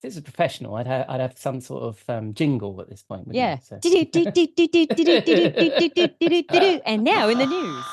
this is a professional. I'd have some sort of jingle at this point. Yeah. So. And now in the news.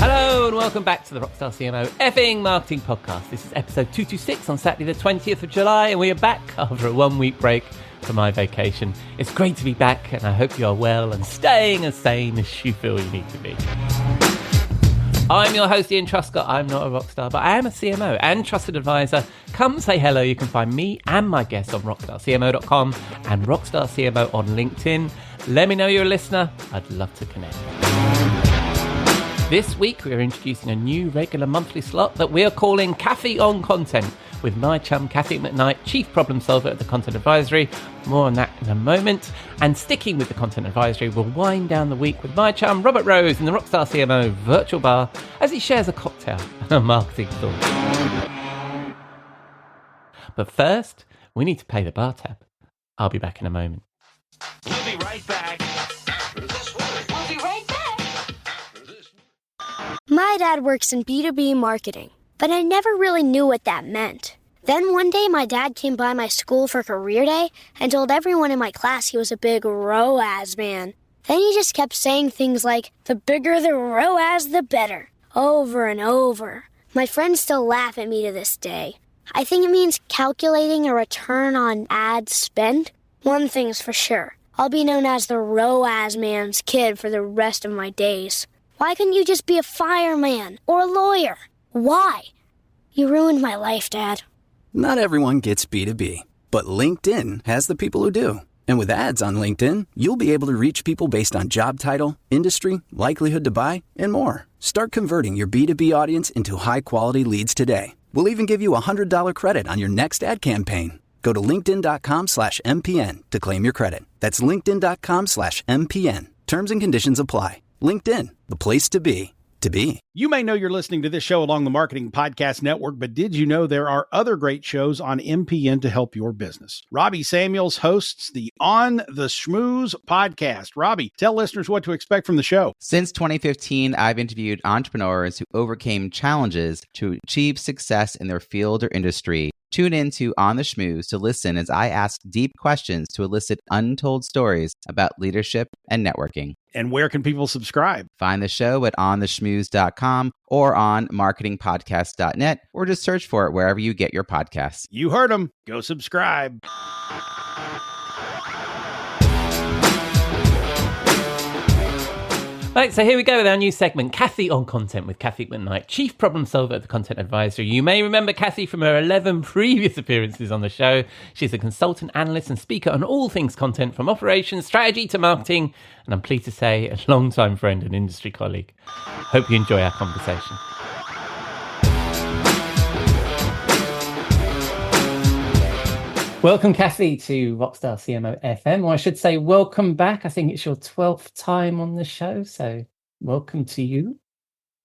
Hello and welcome back to the Rockstar CMO effing marketing podcast. This is episode 226 on Saturday the 20th of July, and we are back after a 1 week break for my vacation. It's great to be back, and I hope you are well and staying as sane as you feel you need to be. I'm your host, Ian Truscott. I'm not a rockstar, but I am a CMO and trusted advisor. Come say hello. You can find me and my guests on rockstarcmo.com and Rockstar CMO on LinkedIn. Let me know you're a listener. I'd love to connect. This week, we're introducing a new regular monthly slot that we are calling Cathy on Content with my chum, Cathy McKnight, Chief Problem Solver at the Content Advisory. More on that in a moment. And sticking with the Content Advisory, we'll wind down the week with my chum, Robert Rose, in the Rockstar CMO virtual bar as he shares a cocktail and a marketing thought. But first, we need to pay the bar tab. I'll be back in a moment. We'll be right back. We'll be right back. My dad works in B2B marketing, but I never really knew what that meant. Then one day my dad came by my school for career day and told everyone in my class he was a big ROAS man. Then he just kept saying things like, the bigger the ROAS, the better, over and over. My friends still laugh at me to this day. I think it means calculating a return on ad spend. One thing's for sure, I'll be known as the ROAS man's kid for the rest of my days. Why couldn't you just be a fireman or a lawyer? Why? You ruined my life, Dad. Not everyone gets B2B, but LinkedIn has the people who do. And with ads on LinkedIn, you'll be able to reach people based on job title, industry, likelihood to buy, and more. Start converting your B2B audience into high-quality leads today. We'll even give you a $100 credit on your next ad campaign. Go to linkedin.com/MPN to claim your credit. That's linkedin.com/MPN. Terms and conditions apply. LinkedIn, the place to be, to be. You may know you're listening to this show along the Marketing Podcast Network, but did you know there are other great shows on MPN to help your business? Robbie Samuels hosts the On the Schmooze podcast. Robbie, tell listeners what to expect from the show. Since 2015, I've interviewed entrepreneurs who overcame challenges to achieve success in their field or industry. Tune in to On the Schmooze to listen as I ask deep questions to elicit untold stories about leadership and networking. And where can people subscribe? Find the show at ontheschmooze.com or on marketingpodcast.net, or just search for it wherever you get your podcasts. You heard them. Go subscribe. Right, so here we go with our new segment, Cathy on Content with Cathy McKnight, Chief Problem Solver at the Content Advisory. You may remember Cathy from her 11 previous appearances on the show. She's a consultant, analyst and speaker on all things content, from operations, strategy to marketing, and I'm pleased to say a long-time friend and industry colleague. Hope you enjoy our conversation. Welcome, Cathy, to Rockstar CMO FM, or I should say welcome back. I think it's your 12th time on the show, so welcome to you.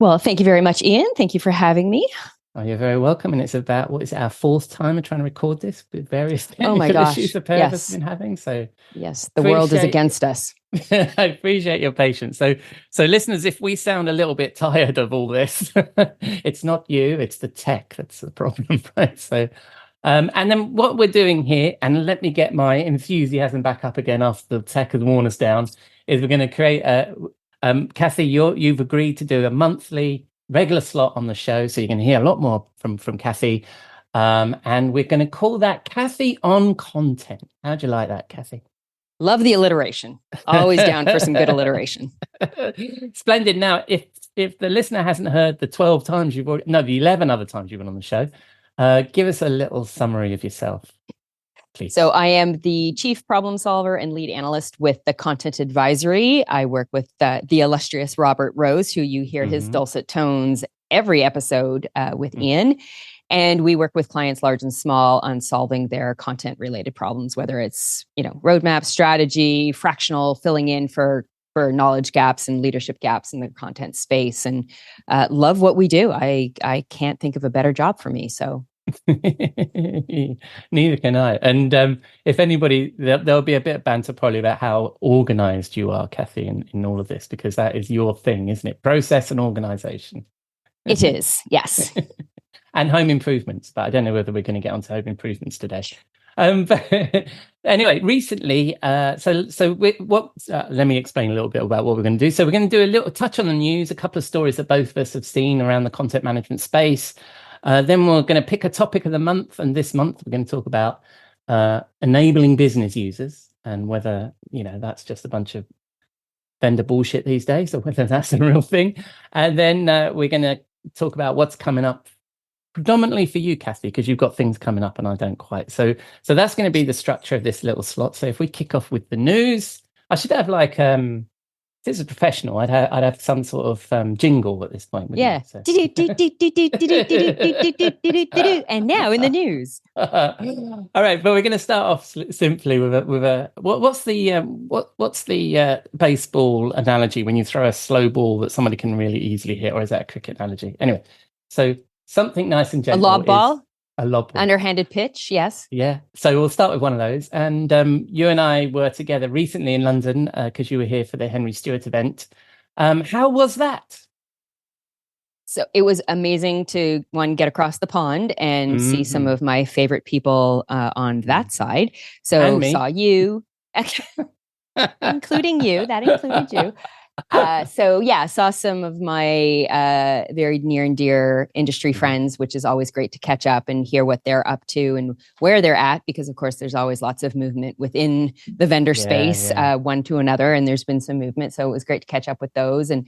Well, thank you very much, Ian. Thank you for having me. Oh, you're very welcome. And it's about, what is it, our fourth time of trying to record this with various issues the pair of us have been having. So yes, the world is against us. I appreciate your patience. So listeners, if we sound a little bit tired of all this, it's not you, it's the tech that's the problem, right? So and then what we're doing here, and let me get my enthusiasm back up again after the tech has worn us down, is we're going to create Cathy, you've agreed to do a monthly regular slot on the show, so you're going to hear a lot more from Cathy, and we're going to call that Cathy on Content. How'd you like that, Cathy? Love the alliteration. Always down for some good alliteration. Splendid. Now, if the listener hasn't heard the 12 times the 11 other times you've been on the show, give us a little summary of yourself, please. So I am the Chief Problem Solver and Lead Analyst with the Content Advisory. I work with the illustrious Robert Rose, who you hear his dulcet tones every episode with Ian. And we work with clients large and small on solving their content-related problems, whether it's, roadmap, strategy, fractional, filling in for knowledge gaps and leadership gaps in the content space, and love what we do. I can't think of a better job for me. So Neither can I. And if anybody, there'll be a bit of banter probably about how organized you are, Cathy, in all of this, because that is your thing, isn't it? Process and organization. It is, yes. And home improvements, but I don't know whether we're going to get onto home improvements today. But anyway, recently, let me explain a little bit about what we're going to do. So we're going to do a little touch on the news, a couple of stories that both of us have seen around the content management space. Then we're going to pick a topic of the month, and this month we're going to talk about enabling business users and whether that's just a bunch of vendor bullshit these days, or whether that's a real thing. And then we're going to talk about what's coming up predominantly for you, Cathy, because you've got things coming up and I don't quite. So that's going to be the structure of this little slot. So if we kick off with the news, I should have like if it's a professional, I'd have some sort of jingle at this point. Yeah. So. And now in the news. All right, but we're going to start off simply with a what's the baseball analogy when you throw a slow ball that somebody can really easily hit, or is that a cricket analogy? Anyway, so something nice and gentle. A lob ball? A lob ball. Underhanded pitch, yes. Yeah. So we'll start with one of those. And you and I were together recently in London because you were here for the Henry Stewart event. How was that? So it was amazing to, get across the pond and see some of my favorite people on that side. So saw you, including you. That included you. Saw some of my very near and dear industry friends, which is always great to catch up and hear what they're up to and where they're at, because of course there's always lots of movement within the vendor space, one to another, and there's been some movement. So it was great to catch up with those and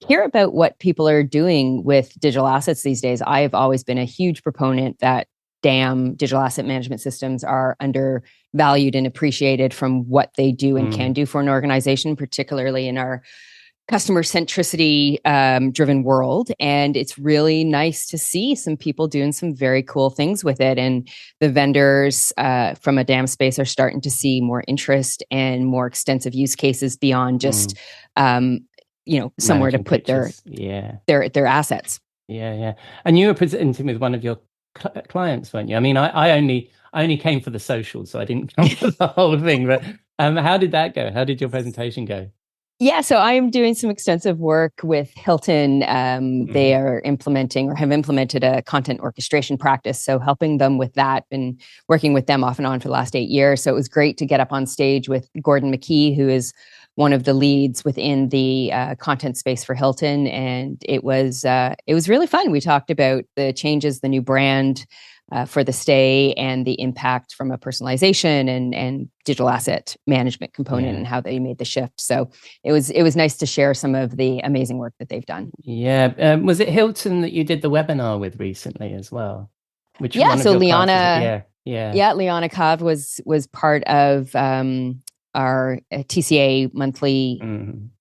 hear about what people are doing with digital assets these days. I've always been a huge proponent that digital asset management systems are undervalued and appreciated from what they do and can do for an organization, particularly in our customer centricity driven world. And it's really nice to see some people doing some very cool things with it. And the vendors from a DAM space are starting to see more interest and more extensive use cases beyond just somewhere to put their assets. Yeah. And you were presenting with one of your clients, weren't you? I mean, I only came for the social, so I didn't come for the whole thing. But how did that go? How did your presentation go? Yeah, so I am doing some extensive work with Hilton. They are implementing or have implemented a content orchestration practice. So helping them with that, been working with them off and on for the last 8 years. So it was great to get up on stage with Gordon McKee, who is one of the leads within the content space for Hilton. And it was really fun. We talked about the changes, the new brand for the stay, and the impact from a personalization and digital asset management component and how they made the shift. So it was nice to share some of the amazing work that they've done. Yeah. Was it Hilton that you did the webinar with recently as well? So Liana, Liana Kav was part of our TCA monthly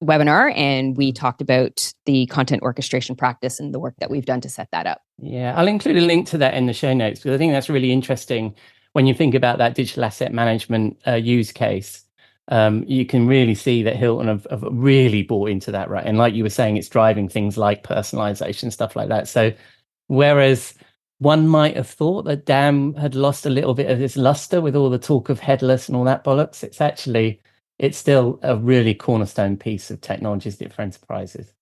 webinar, and we talked about the content orchestration practice and the work that we've done to set that up. Yeah, I'll include a link to that in the show notes, because I think that's really interesting when you think about that digital asset management use case. You can really see that Hilton have really bought into that, right? And like you were saying, it's driving things like personalization, stuff like that. So whereas one might have thought that DAM had lost a little bit of its luster with all the talk of headless and all that bollocks, it's still a really cornerstone piece of technologies for enterprises.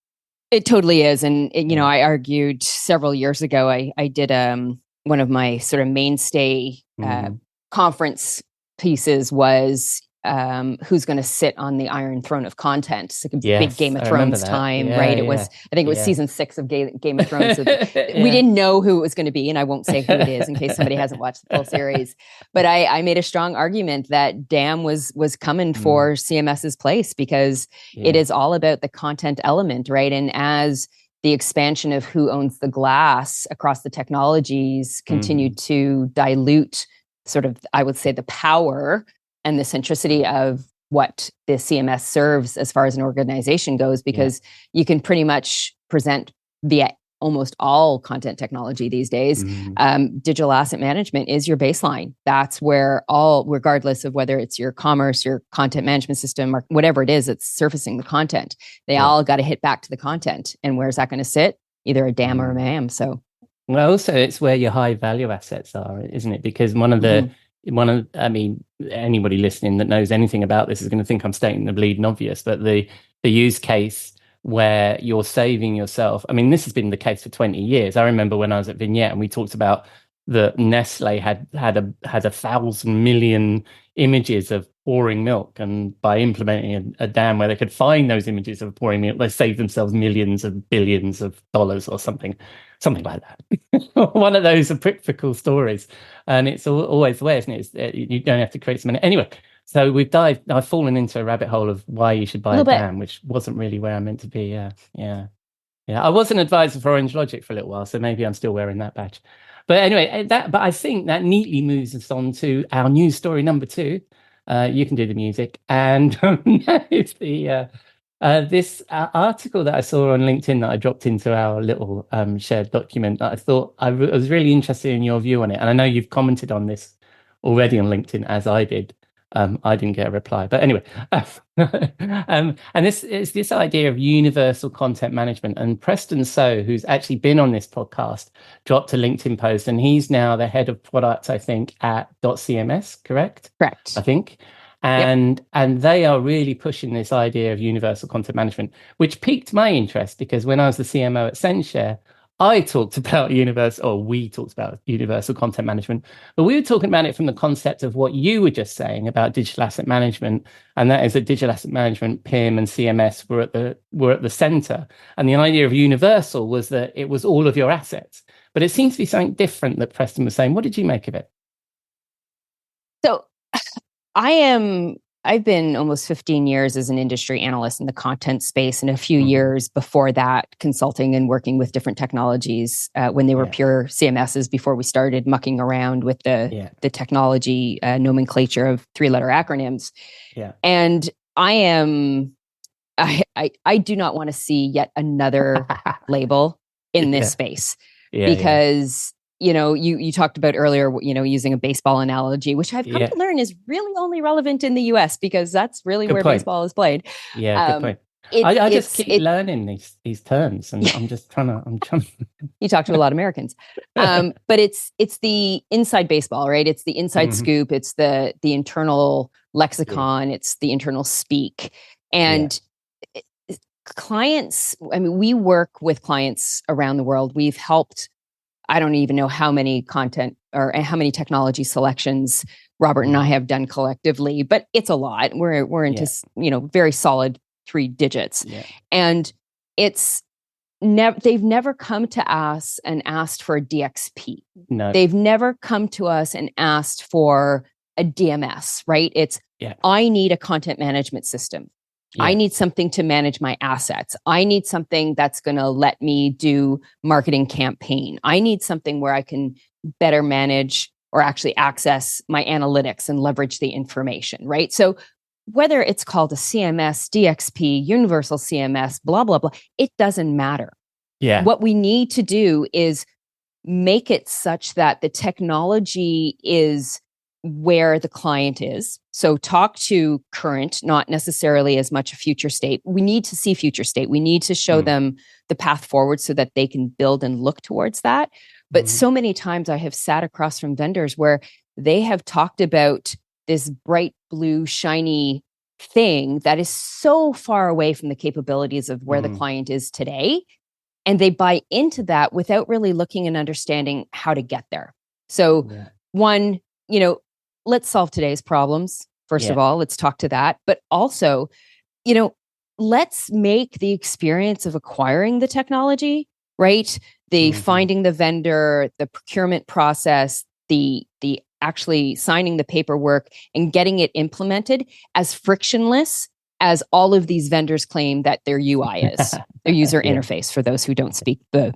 It totally is. And I argued several years ago, I did one of my sort of mainstay conference pieces was who's going to sit on the Iron Throne of content. It's like a big Game of Thrones time, right? It was, I think it was season 6 of Game of Thrones. So we didn't know who it was going to be, and I won't say who it is in case somebody hasn't watched the full series. But I made a strong argument that DAM was coming for CMS's place, because it is all about the content element, right? And as the expansion of who owns the glass across the technologies continued to dilute sort of, I would say, the power and the centricity of what the CMS serves as far as an organization goes, because you can pretty much present via almost all content technology these days. Digital asset management is your baseline. That's where regardless of whether it's your commerce, your content management system, or whatever it is, it's surfacing the content. They all got to hit back to the content. And where's that going to sit? Either a DAM or a MAM. So Well, also it's where your high value assets are, isn't it? Because I mean, anybody listening that knows anything about this is going to think I'm stating the bleeding obvious, but the use case where you're saving yourself. I mean, this has been the case for 20 years. I remember when I was at Vignette and we talked about that Nestle had 1,000 million images of pouring milk, and by implementing a dam where they could find those images of pouring milk, they saved themselves millions of billions of dollars or something like that. One of those apocryphal stories, and it's always the way, isn't it? You don't have to create so many. Anyway, so I've fallen into a rabbit hole of why you should buy a dam, which wasn't really where I'm meant to be. Yeah. I was an advisor for Orange Logic for a little while, so maybe I'm still wearing that badge. But anyway, but I think that neatly moves us on to our news story number 2. You can do the music, and that is this article that I saw on LinkedIn that I dropped into our little shared document. That I thought I was really interested in your view on it, and I know you've commented on this already on LinkedIn, as I did. I didn't get a reply, but anyway, and this is this idea of universal content management. And Preston So, who's actually been on this podcast, dropped a LinkedIn post, and he's now the head of product, I think, at .cms, correct? Correct. I think. And they are really pushing this idea of universal content management, which piqued my interest because when I was the CMO at SendShare, we talked about universal content management, but we were talking about it from the concept of what you were just saying about digital asset management, and that is that digital asset management, PIM, and CMS were at the center, and the idea of universal was that it was all of your assets. But it seems to be something different that Preston was saying. What did you make of it? So, I've been almost 15 years as an industry analyst in the content space, and a few years before that consulting and working with different technologies when they were pure CMSs before we started mucking around with the technology nomenclature of 3-letter acronyms. Yeah. And I do not want to see yet another label in this space because you talked about earlier, using a baseball analogy, which I've come to learn is really only relevant in the US because that's really good where point. Baseball is played. Yeah, good point. I just keep learning these terms, and I'm trying. You talk to a lot of Americans, but it's the inside baseball, right? It's the inside scoop. It's the internal lexicon. It's the internal speak, and clients. I mean, we work with clients around the world. We've helped. I don't even know how many content or how many technology selections Robert and I have done collectively, but it's a lot. We're into very solid 3 digits, and they've never come to us and asked for a DXP. No, they've never come to us and asked for a DMS. Right? It's I need a content management system. Yeah. I need something to manage my assets. I need something that's going to let me do marketing campaign. I need something where I can better manage or actually access my analytics and leverage the information, right? So whether it's called a CMS, DXP, universal CMS, blah, blah, blah, it doesn't matter. Yeah. What we need to do is make it such that the technology is where the client is. So talk to current, not necessarily as much a future state. We need to see future state. We need to show them the path forward so that they can build and look towards that. But so many times I have sat across from vendors where they have talked about this bright blue, shiny thing that is so far away from the capabilities of where the client is today. And they buy into that without really looking and understanding how to get there. So one, let's solve today's problems. First of all, let's talk to that. But also, let's make the experience of acquiring the technology, right? The finding the vendor, the procurement process, the actually signing the paperwork and getting it implemented as frictionless as all of these vendors claim that their UI is, their user interface, for those who don't speak the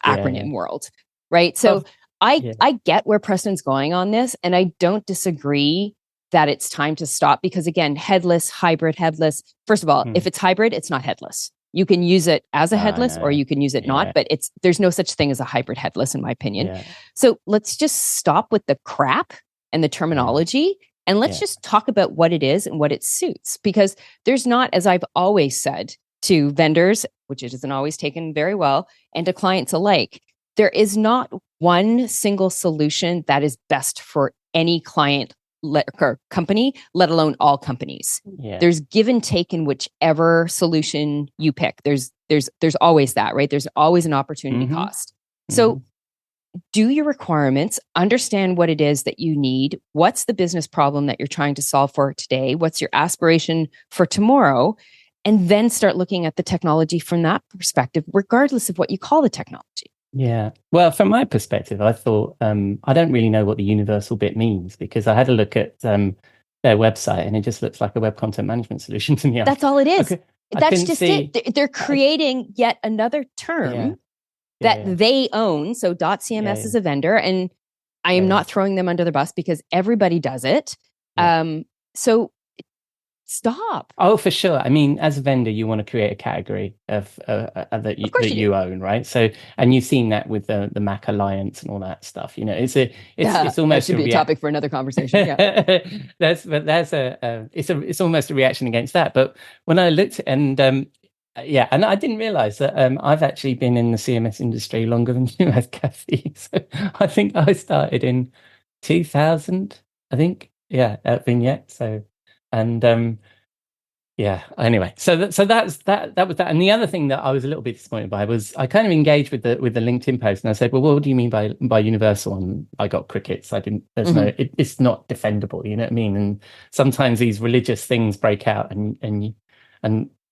acronym world, right? So I get where Preston's going on this, and I don't disagree that it's time to stop because, again, headless, hybrid, headless. First of all, if it's hybrid, it's not headless. You can use it as a headless or you can use it not, but there's no such thing as a hybrid headless, in my opinion. Yeah. So let's just stop with the crap and the terminology, and let's just talk about what it is and what it suits. Because there's not, as I've always said to vendors, which it isn't always taken very well, and to clients alike, there is not one single solution that is best for any client or company, let alone all companies. Yeah. There's give and take in whichever solution you pick. There's always that, right? There's always an opportunity cost. So do your requirements, understand what it is that you need. What's the business problem that you're trying to solve for today? What's your aspiration for tomorrow? And then start looking at the technology from that perspective, regardless of what you call the technology. Yeah. Well, from my perspective, I thought, I don't really know what the universal bit means, because I had a look at their website and it just looks like a web content management solution to me. That's all it is. That's just see, it. They're creating yet another term that they own. So .cms is a vendor, and I am not throwing them under the bus because everybody does it. So stop. Oh, for sure. I mean, as a vendor, you want to create a category of that you own, right? So, and you've seen that with the Mac Alliance and all that stuff. You know, it's almost that should be a topic for another conversation. Yeah, it's almost a reaction against that. But when I looked and and I didn't realize that I've actually been in the CMS industry longer than you have, Cathy. So I think I started in 2000. I think, at Vignette. So. And anyway, so that was that. And the other thing that I was a little bit disappointed by was I kind of engaged with the LinkedIn post, and I said, well, what do you mean by universal? And I got crickets. I didn't. There's no. It's not defendable. You know what I mean? And sometimes these religious things break out, and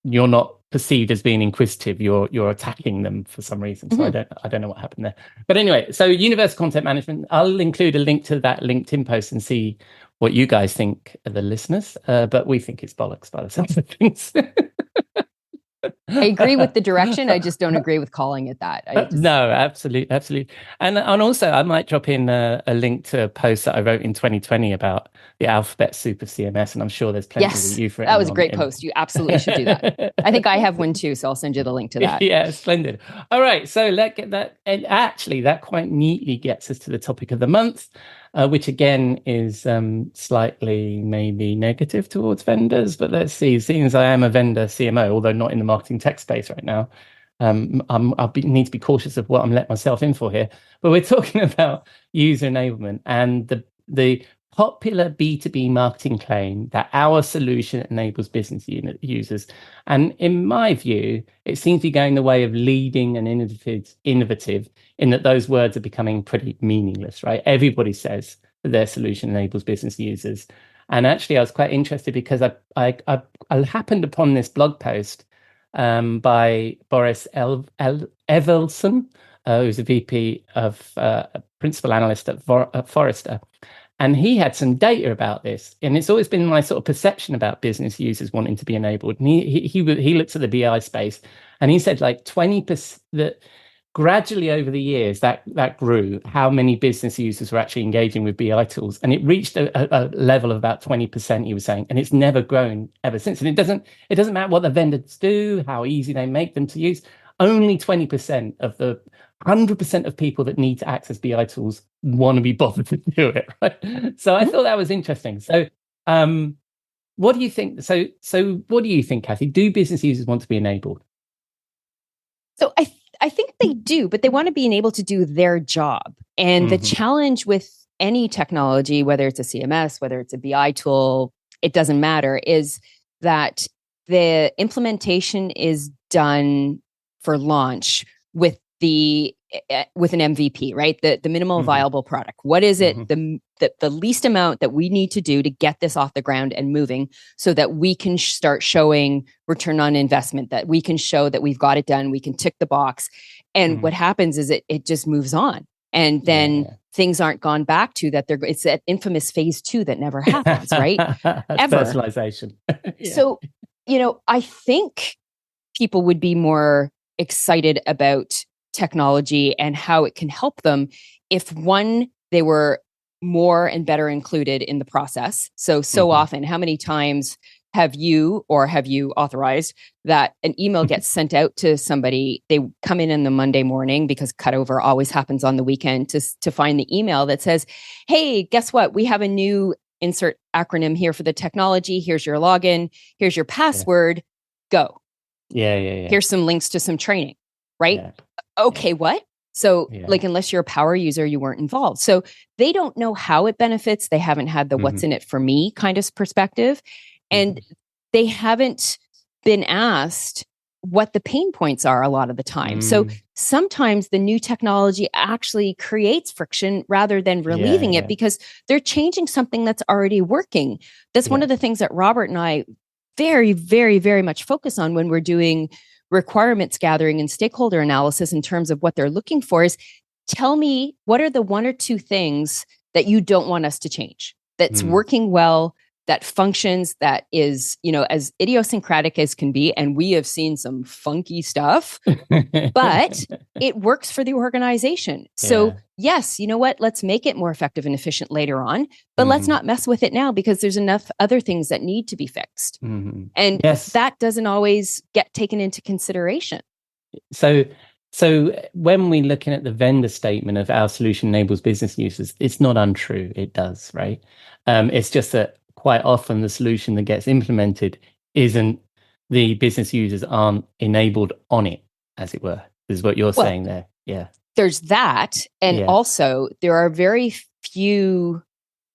you're not perceived as being inquisitive. You're attacking them for some reason. So I don't know what happened there. But anyway, so universal content management. I'll include a link to that LinkedIn post and see what you guys think, the listeners, but we think it's bollocks by the sounds of things. I agree with the direction. I just don't agree with calling it that. No, absolutely. And also, I might drop in a link to a post that I wrote in 2020 about the Alphabet Super CMS, and I'm sure there's plenty of you've written. That was a great post. You absolutely should do that. I think I have one too, so I'll send you the link to that. Yeah, splendid. All right, so let's get that. And actually, that quite neatly gets us to the topic of the month, which again is slightly maybe negative towards vendors. But let's see. Seeing as I am a vendor CMO, although not in the marketing tech space right now, need to be cautious of what I'm letting myself in for here. But we're talking about user enablement and the popular B2B marketing claim that our solution enables business users. And in my view, it seems to be going the way of leading and innovative in that those words are becoming pretty meaningless, right? Everybody says that their solution enables business users. And actually, I was quite interested because I happened upon this blog post by Boris Evelson, who's a VP of principal analyst at Forrester. And he had some data about this. And it's always been my sort of perception about business users wanting to be enabled. And he looks at the BI space, and he said like 20%, that gradually over the years that grew, how many business users were actually engaging with BI tools. And it reached a level of about 20%, he was saying, and it's never grown ever since. And it doesn't matter what the vendors do, how easy they make them to use. Only 20% of the 100% of people that need to access BI tools want to be bothered to do it, right? So I thought that was interesting. So what do you think? So what do you think, Cathy? Do business users want to be enabled? So I think they do, but they want to be enabled to do their job. And the challenge with any technology, whether it's a CMS, whether it's a BI tool, it doesn't matter, is that the implementation is done for launch with an MVP, right? The minimal viable product. What is it? The least amount that we need to do to get this off the ground and moving, so that we can start showing return on investment, that we can show that we've got it done. We can tick the box. And what happens is it just moves on. And then things aren't gone back to that. It's that infamous phase 2 that never happens, right? Ever. Personalization. So, I think people would be more excited about technology and how it can help them if, one, they were more and better included in the process. So often, how many times have you authorized that an email gets sent out to somebody? They come in the Monday morning, because cutover always happens on the weekend, to find the email that says, hey, guess what? We have a new insert acronym here for the technology. Here's your login. Here's your password. Go. Yeah. Here's some links to some training, right? Okay, what? So like, unless you're a power user, you weren't involved. So they don't know how it benefits. They haven't had the what's in it for me kind of perspective. And they haven't been asked what the pain points are a lot of the time. So sometimes the new technology actually creates friction rather than relieving it, because they're changing something that's already working. That's one of the things that Robert and I very, very, very much focus on when we're doing requirements gathering and stakeholder analysis in terms of what they're looking for is, tell me, what are the one or two things that you don't want us to change, that's working well, that functions, that is, as idiosyncratic as can be. And we have seen some funky stuff, but it works for the organization. So yes, you know what? Let's make it more effective and efficient later on, but let's not mess with it now, because there's enough other things that need to be fixed. And that doesn't always get taken into consideration. So when we're looking at the vendor statement of our solution enables business users, it's not untrue. It does, right? It's just that quite often the solution that gets implemented isn't, the business users aren't enabled on it, as it were, is what you're saying there. Yeah. There's that. And also there are very few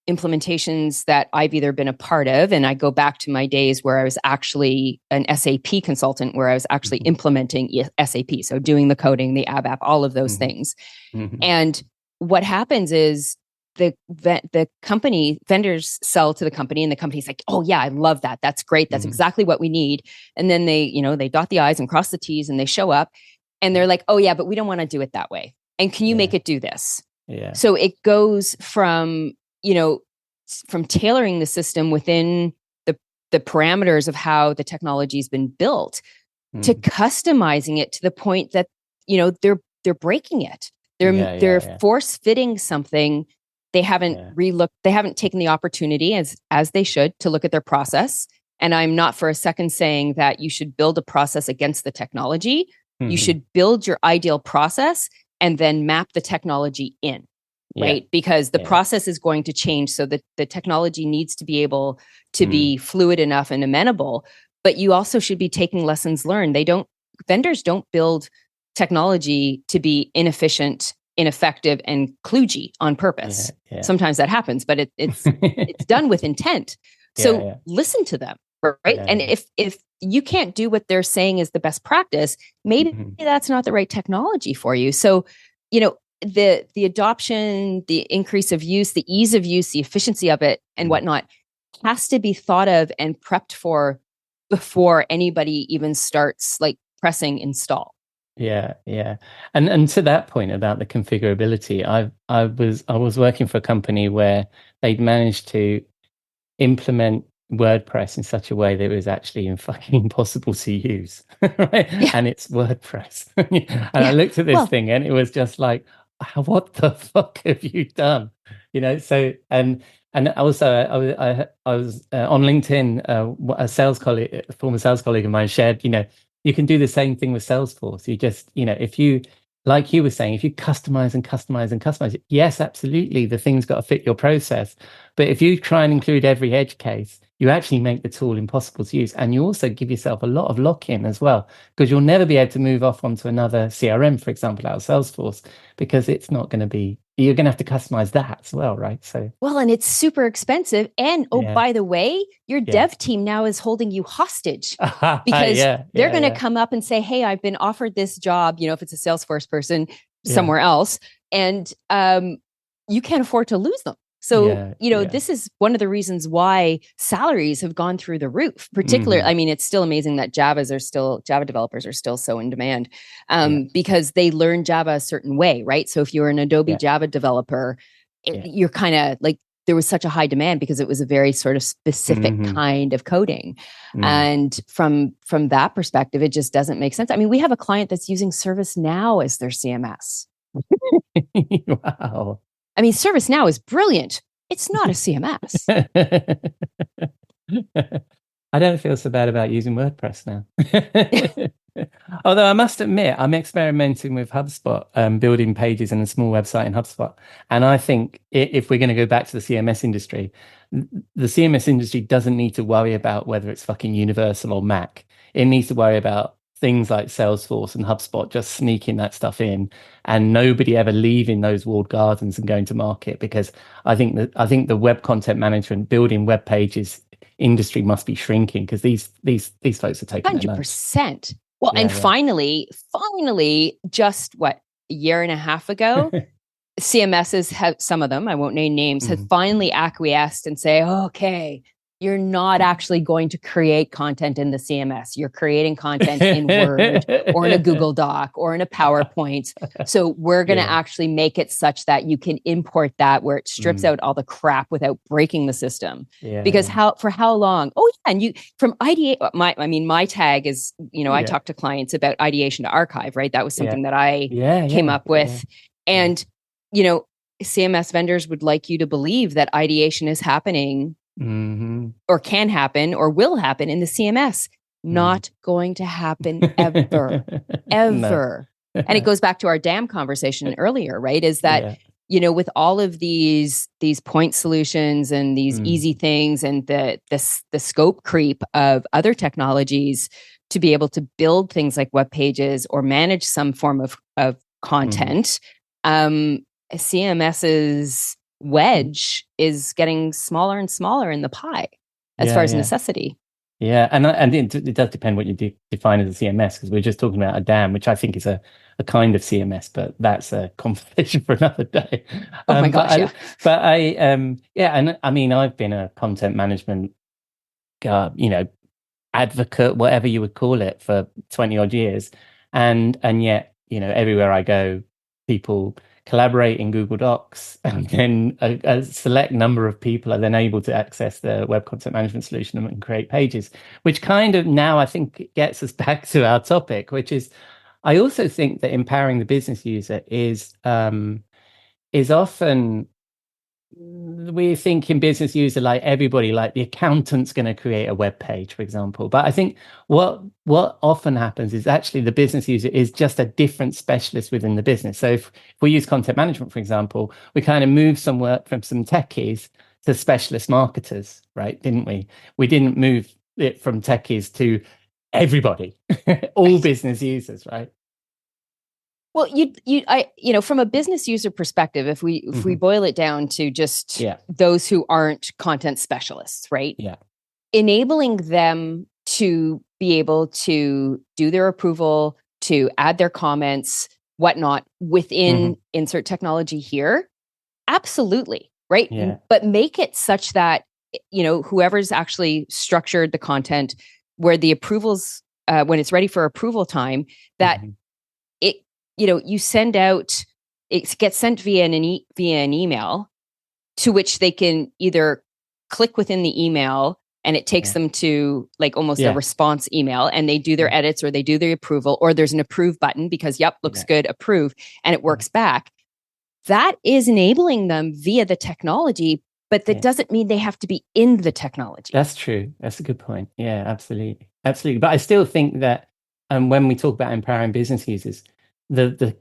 implementations that I've either been a part of, and I go back to my days where I was actually an SAP consultant, where I was actually implementing SAP. So doing the coding, the ABAP, all of those things. And what happens is the company, vendors sell to the company, and the company's like, oh yeah, I love that. That's great. That's exactly what we need. And then they dot the I's and cross the T's, and they show up and they're like, oh yeah, but we don't want to do it that way. And can you make it do this? Yeah. So it goes from tailoring the system within the parameters of how the technology's been built to customizing it to the point that, they're breaking it. They're force fitting something. They haven't they haven't taken the opportunity as they should to look at their process. And I'm not for a second saying that you should build a process against the technology. You should build your ideal process and then map the technology in, right? Because the process is going to change. So that the technology needs to be able to be fluid enough and amenable, but you also should be taking lessons learned. Vendors don't build technology to be inefficient, ineffective, and kludgy on purpose. Sometimes that happens, but it's it's done with intent. So listen to them, right? And if you can't do what they're saying is the best practice, maybe that's not the right technology for you. So, the adoption, the increase of use, the ease of use, the efficiency of it, and whatnot has to be thought of and prepped for before anybody even starts like pressing install. Yeah. And to that point about the configurability, I was working for a company where they'd managed to implement WordPress in such a way that it was actually fucking impossible to use. Right? And it's WordPress. And I looked at this thing and it was just like, what the fuck have you done? So and also I was on LinkedIn, a former sales colleague of mine shared, you can do the same thing with Salesforce. You just, if you, like you were saying, if you customize and customize and customize it, yes, absolutely, the thing's got to fit your process. But if you try and include every edge case, you actually make the tool impossible to use. And you also give yourself a lot of lock-in as well, because you'll never be able to move off onto another CRM, for example, out of Salesforce, because it's not going to be, you're going to have to customize that as well, right? So and it's super expensive. And by the way, your dev team now is holding you hostage because they're going to come up and say, hey, I've been offered this job, if it's a Salesforce person somewhere else, and you can't afford to lose them. So, this is one of the reasons why salaries have gone through the roof, particularly. I mean, it's still amazing that Java developers are still so in demand because they learn Java a certain way, right? So if you're an Adobe Java developer, you're kind of like, there was such a high demand because it was a very sort of specific kind of coding. And from that perspective, it just doesn't make sense. I mean, we have a client that's using ServiceNow as their CMS. Wow. I mean, ServiceNow is brilliant. It's not a CMS. I don't feel so bad about using WordPress now. Although I must admit, I'm experimenting with HubSpot, building pages and a small website in HubSpot. And I think if we're going to go back to the CMS industry, the CMS industry doesn't need to worry about whether it's fucking Universal or Mac. It needs to worry about things like Salesforce and HubSpot just sneaking that stuff in, and nobody ever leaving those walled gardens and going to market. Because I think the web content management, building web pages industry must be shrinking, because these folks are taking 100%. Well, and finally, just a year and a half ago, CMSs have, some of them, I won't name names, have finally acquiesced and say, okay, you're not actually going to create content in the CMS. You're creating content in Word or in a Google Doc or in a PowerPoint. So we're going to actually make it such that you can import that, where it strips out all the crap without breaking the system. Because for how long? Oh yeah, and you from ideate. My tag is, I talk to clients about ideation to archive, right? That was something that I came up with, and CMS vendors would like you to believe that ideation is happening. Or can happen or will happen in the CMS. Not going to happen ever. No. And it goes back to our DAM conversation earlier, right? Is that, with all of these point solutions and these easy things and the scope creep of other technologies to be able to build things like web pages or manage some form of content, CMS's wedge is getting smaller and smaller in the pie as far as necessity. And it does depend what you define as a CMS, because we're just talking about a DAM, which I think is a kind of CMS, but that's a conversation for another day. Oh my gosh, and I mean, I've been a content management advocate, whatever you would call it, for 20 odd years, and yet everywhere I go, people collaborate in Google Docs, and then a select number of people are then able to access the web content management solution and create pages, which kind of now I think gets us back to our topic, which is, I also think that empowering the business user is often, we think in business user like everybody, like the accountant's going to create a web page, for example. But I think what often happens is actually the business user is just a different specialist within the business. So if we use content management, for example, we kind of moved some work from some techies to specialist marketers, right? Didn't we? We didn't move it from techies to everybody, all business users, right? Well, from a business user perspective, if we boil it down to just those who aren't content specialists, right? Yeah. Enabling them to be able to do their approval, to add their comments, whatnot within insert technology here, absolutely, right? Yeah. But make it such that whoever's actually structured the content, where the approvals, when it's ready for approval time, that you send out, it gets sent via an email, to which they can either click within the email and it takes them to like almost a response email, and they do their edits or they do the approval, or there's an approve button because, looks good, approve, and it works back. That is enabling them via the technology, but that doesn't mean they have to be in the technology. That's true. That's a good point. Yeah, absolutely. Absolutely. But I still think that when we talk about empowering business users, the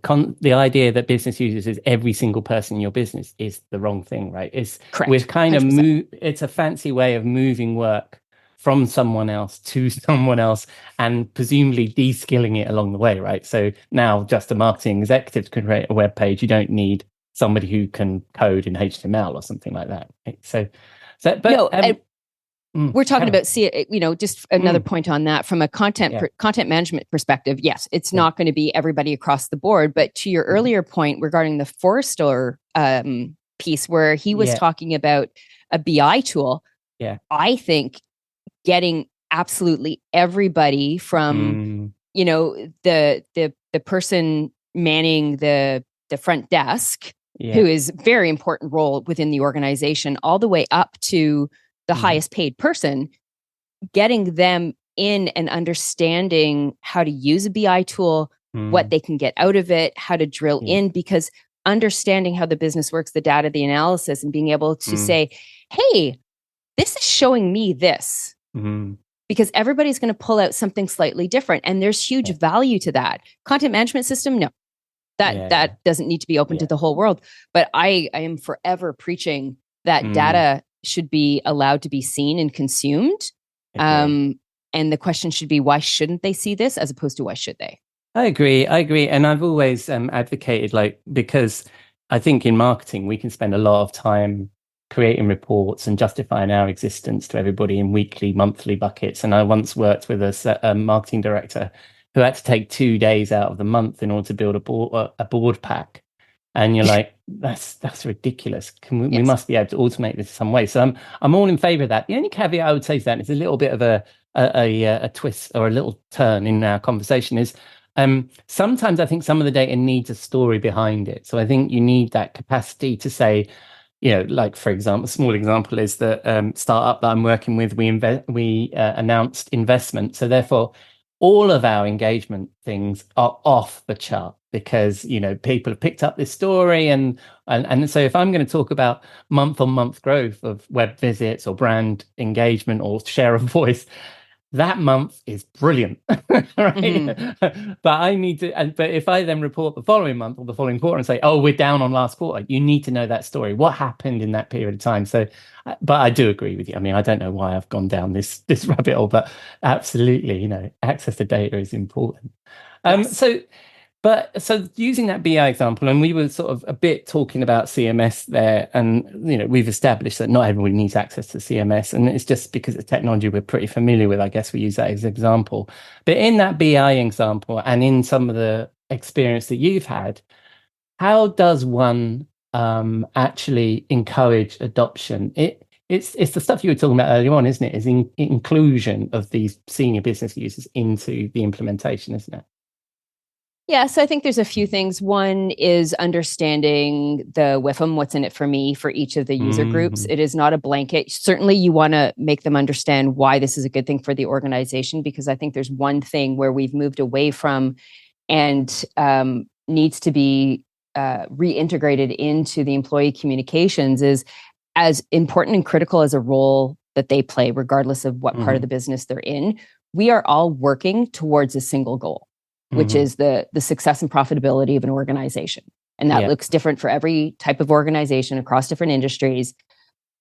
idea that business users is every single person in your business is the wrong thing, right? It's correct. We're kind of it's a fancy way of moving work from someone else to someone else, and presumably de-skilling it along the way, right? So now just a marketing executive can create a web page. You don't need somebody who can code in HTML or something like that. We're talking about just another point on that from a content management perspective. Yes, it's not going to be everybody across the board, but to your earlier point regarding the Forrester piece where he was talking about a BI tool, I think getting absolutely everybody from the person manning the front desk, who is a very important role within the organization, all the way up to the highest paid person, getting them in and understanding how to use a BI tool, what they can get out of it, how to drill in, because understanding how the business works, the data, the analysis, and being able to say, hey, this is showing me this. Because everybody's going to pull out something slightly different. And there's huge value to that. Content management system, no. That doesn't need to be open to the whole world. But I am forever preaching that data should be allowed to be seen and consumed. And And the question should be, why shouldn't they see this, as opposed to why should they? I agree. And I've always advocated, like, because I think in marketing, we can spend a lot of time creating reports and justifying our existence to everybody in weekly, monthly buckets. And I once worked with a marketing director who had to take 2 days out of the month in order to build a board pack. And you're like, that's ridiculous. We must be able to automate this in some way. So I'm all in favor of that. The only caveat I would say to that is a little bit of a twist or a little turn in our conversation is, sometimes I think some of the data needs a story behind it. So I think you need that capacity to say, like, for example, a small example is the startup that I'm working with, we announced investment. So therefore, all of our engagement things are off the chart because, people have picked up this story. And so if I'm going to talk about month-on-month growth of web visits or brand engagement or share of voice, that month is brilliant, right? Mm-hmm. But I need to, but if I then report the following month or the following quarter and say, oh, we're down on last quarter, you need to know that story. What happened in that period of time? So, but I do agree with you. I mean, I don't know why I've gone down this rabbit hole, but absolutely, access to data is important. Yes. So using that BI example, and we were sort of a bit talking about CMS there, and we've established that not everybody needs access to CMS, and it's just because it's technology we're pretty familiar with. I guess we use that as an example. But in that BI example, and in some of the experience that you've had, how does one actually encourage adoption? It's the stuff you were talking about earlier on, isn't it? Is inclusion of these senior business users into the implementation, isn't it? Yeah, so I think there's a few things. One is understanding the WIFM, what's in it for me, for each of the user groups. It is not a blanket. Certainly, you want to make them understand why this is a good thing for the organization, because I think there's one thing where we've moved away from and needs to be reintegrated into the employee communications is as important and critical as a role that they play, regardless of what part of the business they're in. We are all working towards a single goal, which is the success and profitability of an organization. And that looks different for every type of organization across different industries.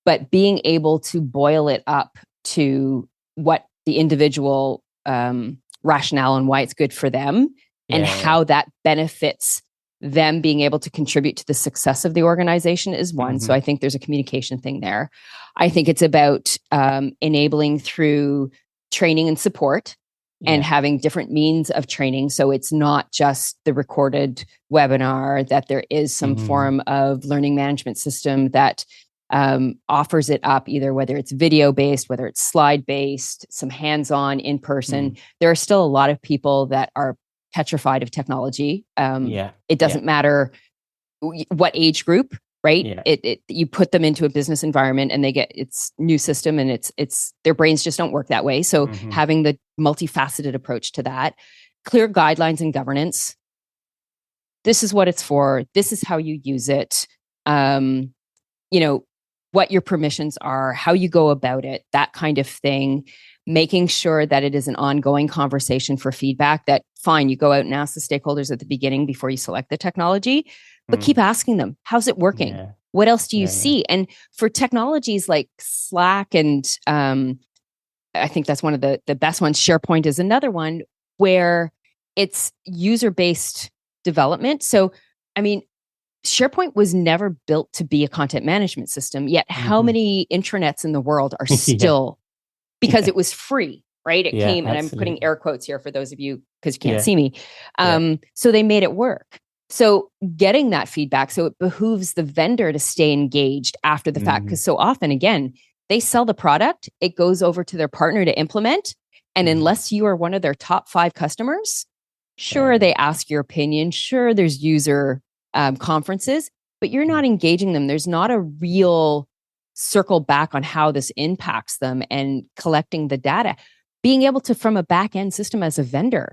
But being able to boil it up to what the individual rationale and why it's good for them and how that benefits them being able to contribute to the success of the organization is one. So I think there's a communication thing there. I think it's about enabling through training and support. And having different means of training. So it's not just the recorded webinar, that there is some form of learning management system that offers it up, either whether it's video-based, whether it's slide-based, some hands-on, in-person. There are still a lot of people that are petrified of technology. It doesn't matter what age group, right? You put them into a business environment and they get it's new system and it's their brains just don't work that way. So having the multifaceted approach to that, clear guidelines and governance. This is what it's for. This is how you use it. What your permissions are, how you go about it, that kind of thing. Making sure that it is an ongoing conversation for feedback. That fine, you go out and ask the stakeholders at the beginning before you select the technology. But keep asking them, how's it working? What else do you see? And for technologies like Slack and I think that's one of the best ones, SharePoint is another one where it's user-based development. So, I mean, SharePoint was never built to be a content management system, yet how many intranets in the world are still, because it was free, right? It came, and I'm putting air quotes here for those of you, because you can't see me. So they made it work. So getting that feedback, so it behooves the vendor to stay engaged after the fact, because so often, again, they sell the product, it goes over to their partner to implement. And unless you are one of their top 5 customers, sure, they ask your opinion. Sure, there's user conferences, but you're not engaging them. There's not a real circle back on how this impacts them and collecting the data. Being able to, from a back-end system as a vendor,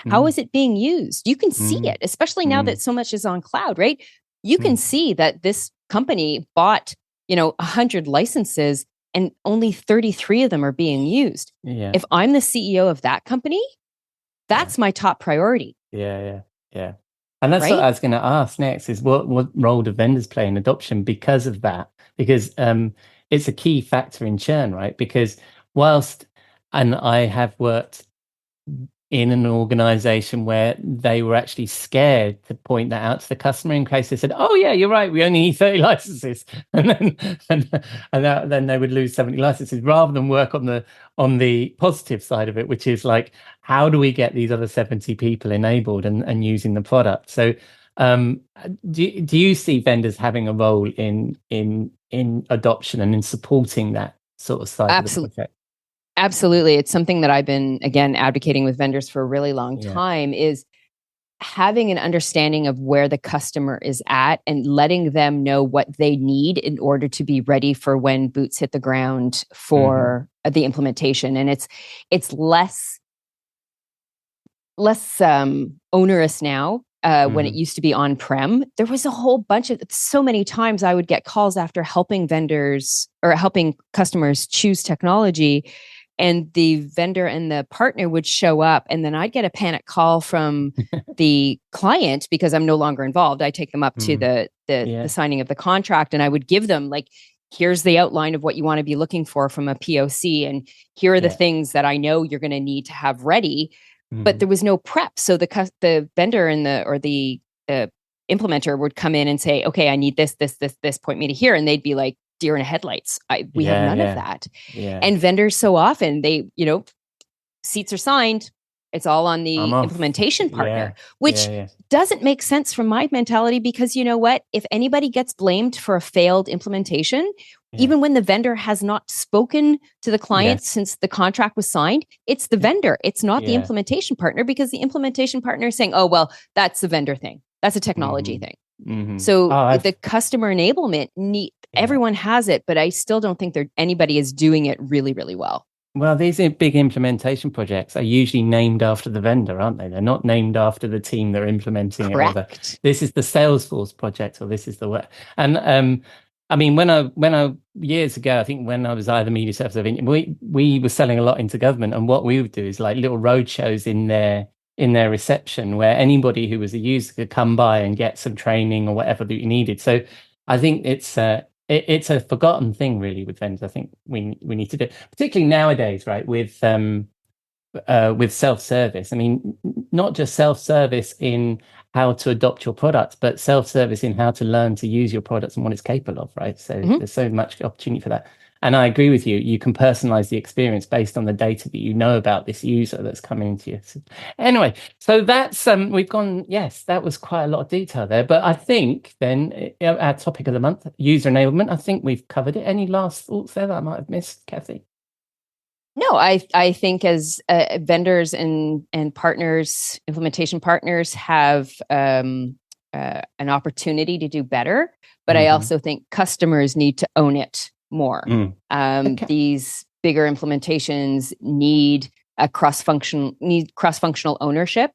how is it being used? You can see it, especially now that so much is on cloud, right? You can see that this company bought, 100 licenses and only 33 of them are being used. If I'm the CEO of that company, that's my top priority. And that's what I was going to ask next is what role do vendors play in adoption because of that? Because it's a key factor in churn, right? Because whilst And I have worked in an organization where they were actually scared to point that out to the customer in case they said, "Oh yeah, you're right, we only need 30 licenses," and then they would lose 70 licenses, rather than work on the positive side of it, which is like, how do we get these other 70 people enabled and using the product? So do you see vendors having a role in adoption and in supporting that sort of side of the project? Absolutely. It's something that I've been, again, advocating with vendors for a really long time, is having an understanding of where the customer is at and letting them know what they need in order to be ready for when boots hit the ground for the implementation. And it's less onerous now. When it used to be on-prem, there was a whole bunch of, so many times I would get calls after helping vendors or helping customers choose technology, and the vendor and the partner would show up, and then I'd get a panic call from the client because I'm no longer involved. I take them up to the signing of the contract, and I would give them like, here's the outline of what you want to be looking for from a POC, and here are the things that I know you're going to need to have ready. But there was no prep. So the vendor and the implementer would come in and say, okay, I need this, point me to here. And they'd be like deer in headlights. We have none of that. Yeah. And vendors, so often seats are signed. It's all on the implementation partner, which doesn't make sense from my mentality, because you know what? If anybody gets blamed for a failed implementation, even when the vendor has not spoken to the client since the contract was signed, it's the vendor. It's not the implementation partner, because the implementation partner is saying, oh, well, that's the vendor thing. That's a technology thing. So the customer enablement, everyone has it, but I still don't think anybody is doing it really, really well. Well, these big implementation projects are usually named after the vendor, aren't they? They're not named after the team that are implementing it. This is the Salesforce project, or this is the and I mean, when I years ago, I think when I was either media service or we were selling a lot into government, and what we would do is like little road shows in their reception, where anybody who was a user could come by and get some training or whatever that you needed. So I think it's a forgotten thing, really, with vendors. I think we need to do, particularly nowadays, right? With self-service. I mean, not just self-service in how to adopt your products, but self-service in how to learn to use your products and what it's capable of, right? So there's so much opportunity for that. And I agree with you. You can personalize the experience based on the data that you know about this user that's coming into you. So anyway, so that's we've gone. Yes, that was quite a lot of detail there. But I think then our topic of the month, user enablement. I think we've covered it. Any last thoughts there that I might have missed, Cathy? No, I think as vendors and partners, implementation partners have an opportunity to do better, but I also think customers need to own it more. These bigger implementations need cross-functional ownership.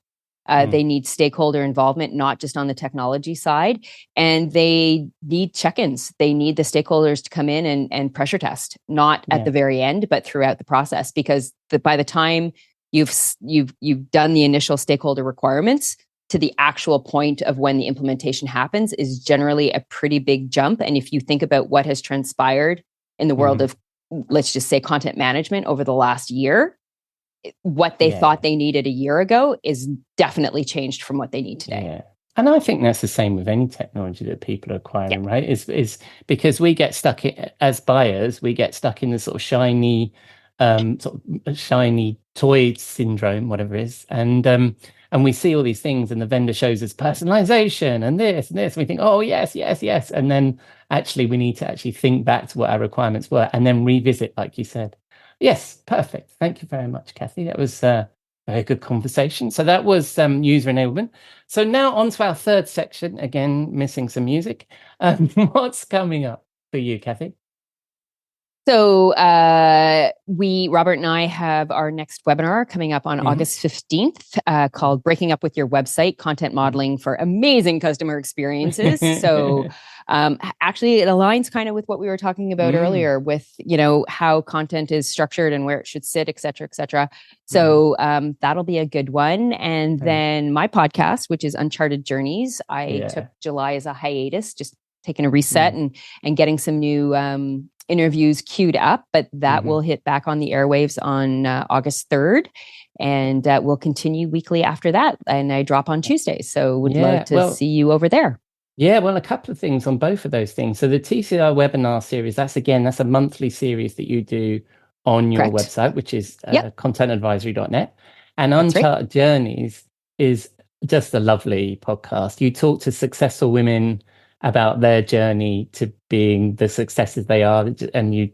They need stakeholder involvement, not just on the technology side, and they need check-ins. They need the stakeholders to come in and pressure test, not at the very end, but throughout the process, because by the time you've done the initial stakeholder requirements to the actual point of when the implementation happens is generally a pretty big jump. And if you think about what has transpired in the world of, let's just say, content management over the last year, what they thought they needed a year ago is definitely changed from what they need today. Yeah. And I think that's the same with any technology that people are acquiring, right? Is because we get stuck as buyers, we get stuck in the sort of shiny toy syndrome, whatever it is. And we see all these things, and the vendor shows us personalization and this and this. And we think, oh, yes. And then actually we need to actually think back to what our requirements were and then revisit, like you said. Yes, perfect. Thank you very much, Cathy. That was a very good conversation. So that was user enablement. So now on to our third section, again, missing some music. What's coming up for you, Cathy? So Robert and I have our next webinar coming up on August 15th called Breaking Up With Your Website, Content Modeling for Amazing Customer Experiences. So actually it aligns kind of with what we were talking about earlier with, how content is structured and where it should sit, et cetera, et cetera. So that'll be a good one. And then my podcast, which is Uncharted Journeys, I took July as a hiatus, just taking a reset and getting some new interviews queued up, but that will hit back on the airwaves on August 3rd. And we'll continue weekly after that. And I drop on Tuesdays. So would love to see you over there. Yeah, well, a couple of things on both of those things. So the TCI webinar series, that's a monthly series that you do on your website, which is contentadvisory.net. And Uncharted Journeys is just a lovely podcast. You talk to successful women about their journey to being the successes they are, and you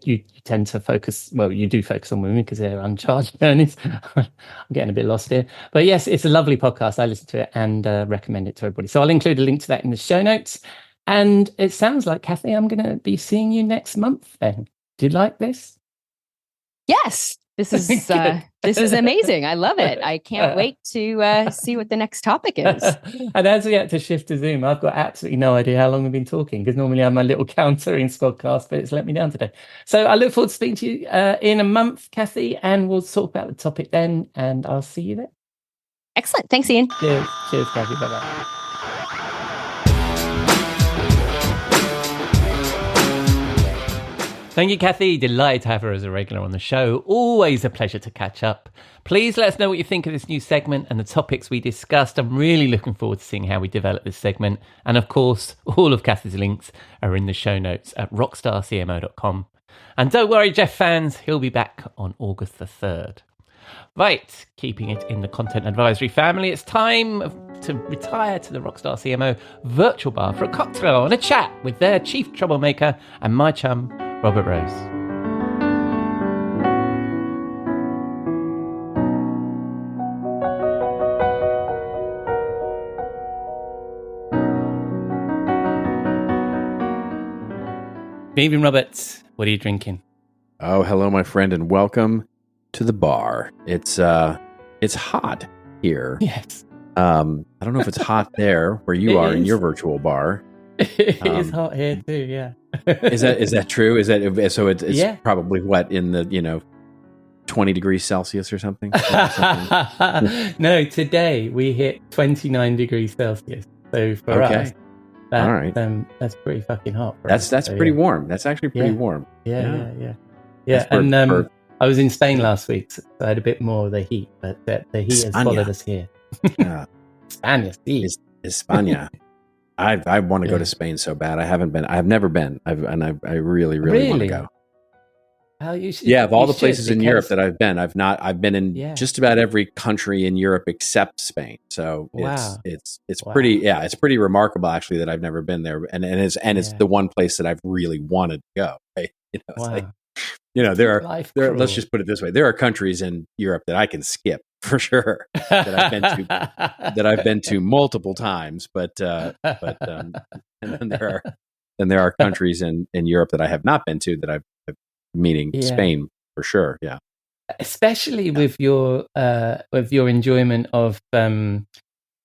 tend to focus, well, you do focus on women because they're uncharted journeys. I'm getting a bit lost here, but yes, it's a lovely podcast. I listen to it and recommend it to everybody. So I'll include a link to that in the show notes. And it sounds like, Cathy, I'm going to be seeing you next month then. Do you like this? Yes. This is amazing. I love it. I can't wait to see what the next topic is. And as we had to shift to Zoom, I've got absolutely no idea how long we've been talking, because normally I'm a little counter in Squadcast, but it's let me down today. So I look forward to speaking to you in a month, Cathy, and we'll talk about the topic then, and I'll see you there. Excellent. Thanks, Ian. Cheers, Cathy. Bye-bye. Thank you, Cathy. Delighted to have her as a regular on the show. Always a pleasure to catch up. Please let us know what you think of this new segment and the topics we discussed. I'm really looking forward to seeing how we develop this segment. And of course, all of Cathy's links are in the show notes at rockstarcmo.com. And don't worry, Jeff fans, he'll be back on August the 3rd. Right, keeping it in the Content Advisory family, it's time to retire to the Rockstar CMO virtual bar for a cocktail and a chat with their chief troublemaker and my chum, Robert Rose. Good evening, Robert. What are you drinking? Oh, hello, my friend, and welcome to the bar. It's hot here. Yes. I don't know if it's hot there where you are in your virtual bar. It is hot here too. Yeah. Is that true? Is that so? It's probably what, in the 20 degrees Celsius or something. No, today we hit 29 degrees Celsius. So for us, all right, that's pretty fucking hot. That's pretty warm. That's actually pretty warm. Yeah. And I was in Spain last week, so I had a bit more of the heat, but the heat has followed us here. España, sí. España. I want to go to Spain so bad. I haven't been. I've never been. I really want to go. Of all the places in Europe that I've been, I've been in just about every country in Europe except Spain. So it's pretty it's pretty remarkable actually that I've never been there, and it's the one place that I've really wanted to go. Right? There are let's just put it this way: there are countries in Europe that I can skip for sure that I've been to multiple times, but and then there are countries in Europe that I have not been to that I've meaning Spain for sure. Yeah. Especially with your enjoyment of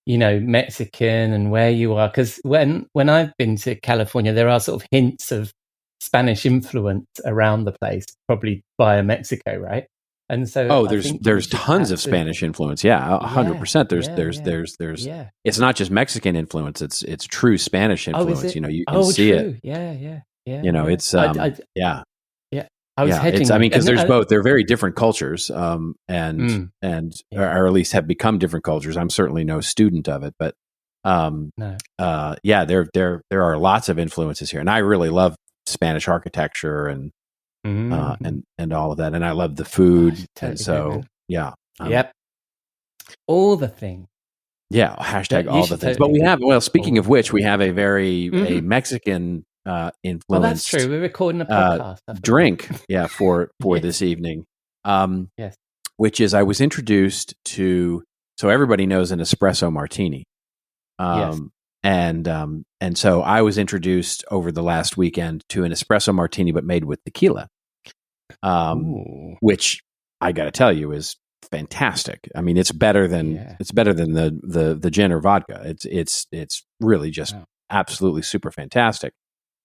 Mexican and where you are, because when I've been to California, there are sort of hints of Spanish influence around the place, probably via Mexico, right? And so there's tons of Spanish influence. 100%. There's it's not just Mexican influence, it's true Spanish influence. You can see it. Yeah. It's I was hedging. Because there's both. They're very different cultures, or at least have become different cultures. I'm certainly no student of it, but there are lots of influences here, and I really love Spanish architecture and all of that, and I love the food, and so all the things. Yeah, hashtag all the things. But we have. Well, speaking of which, we have a very a Mexican influence. Well, that's true. We're recording a podcast. Drink, for this evening. Which is, I was introduced to. So everybody knows an espresso martini. And so I was introduced over the last weekend to an espresso martini, but made with tequila, which I got to tell you is fantastic. I mean, it's better than the gin or vodka. It's really just absolutely super fantastic.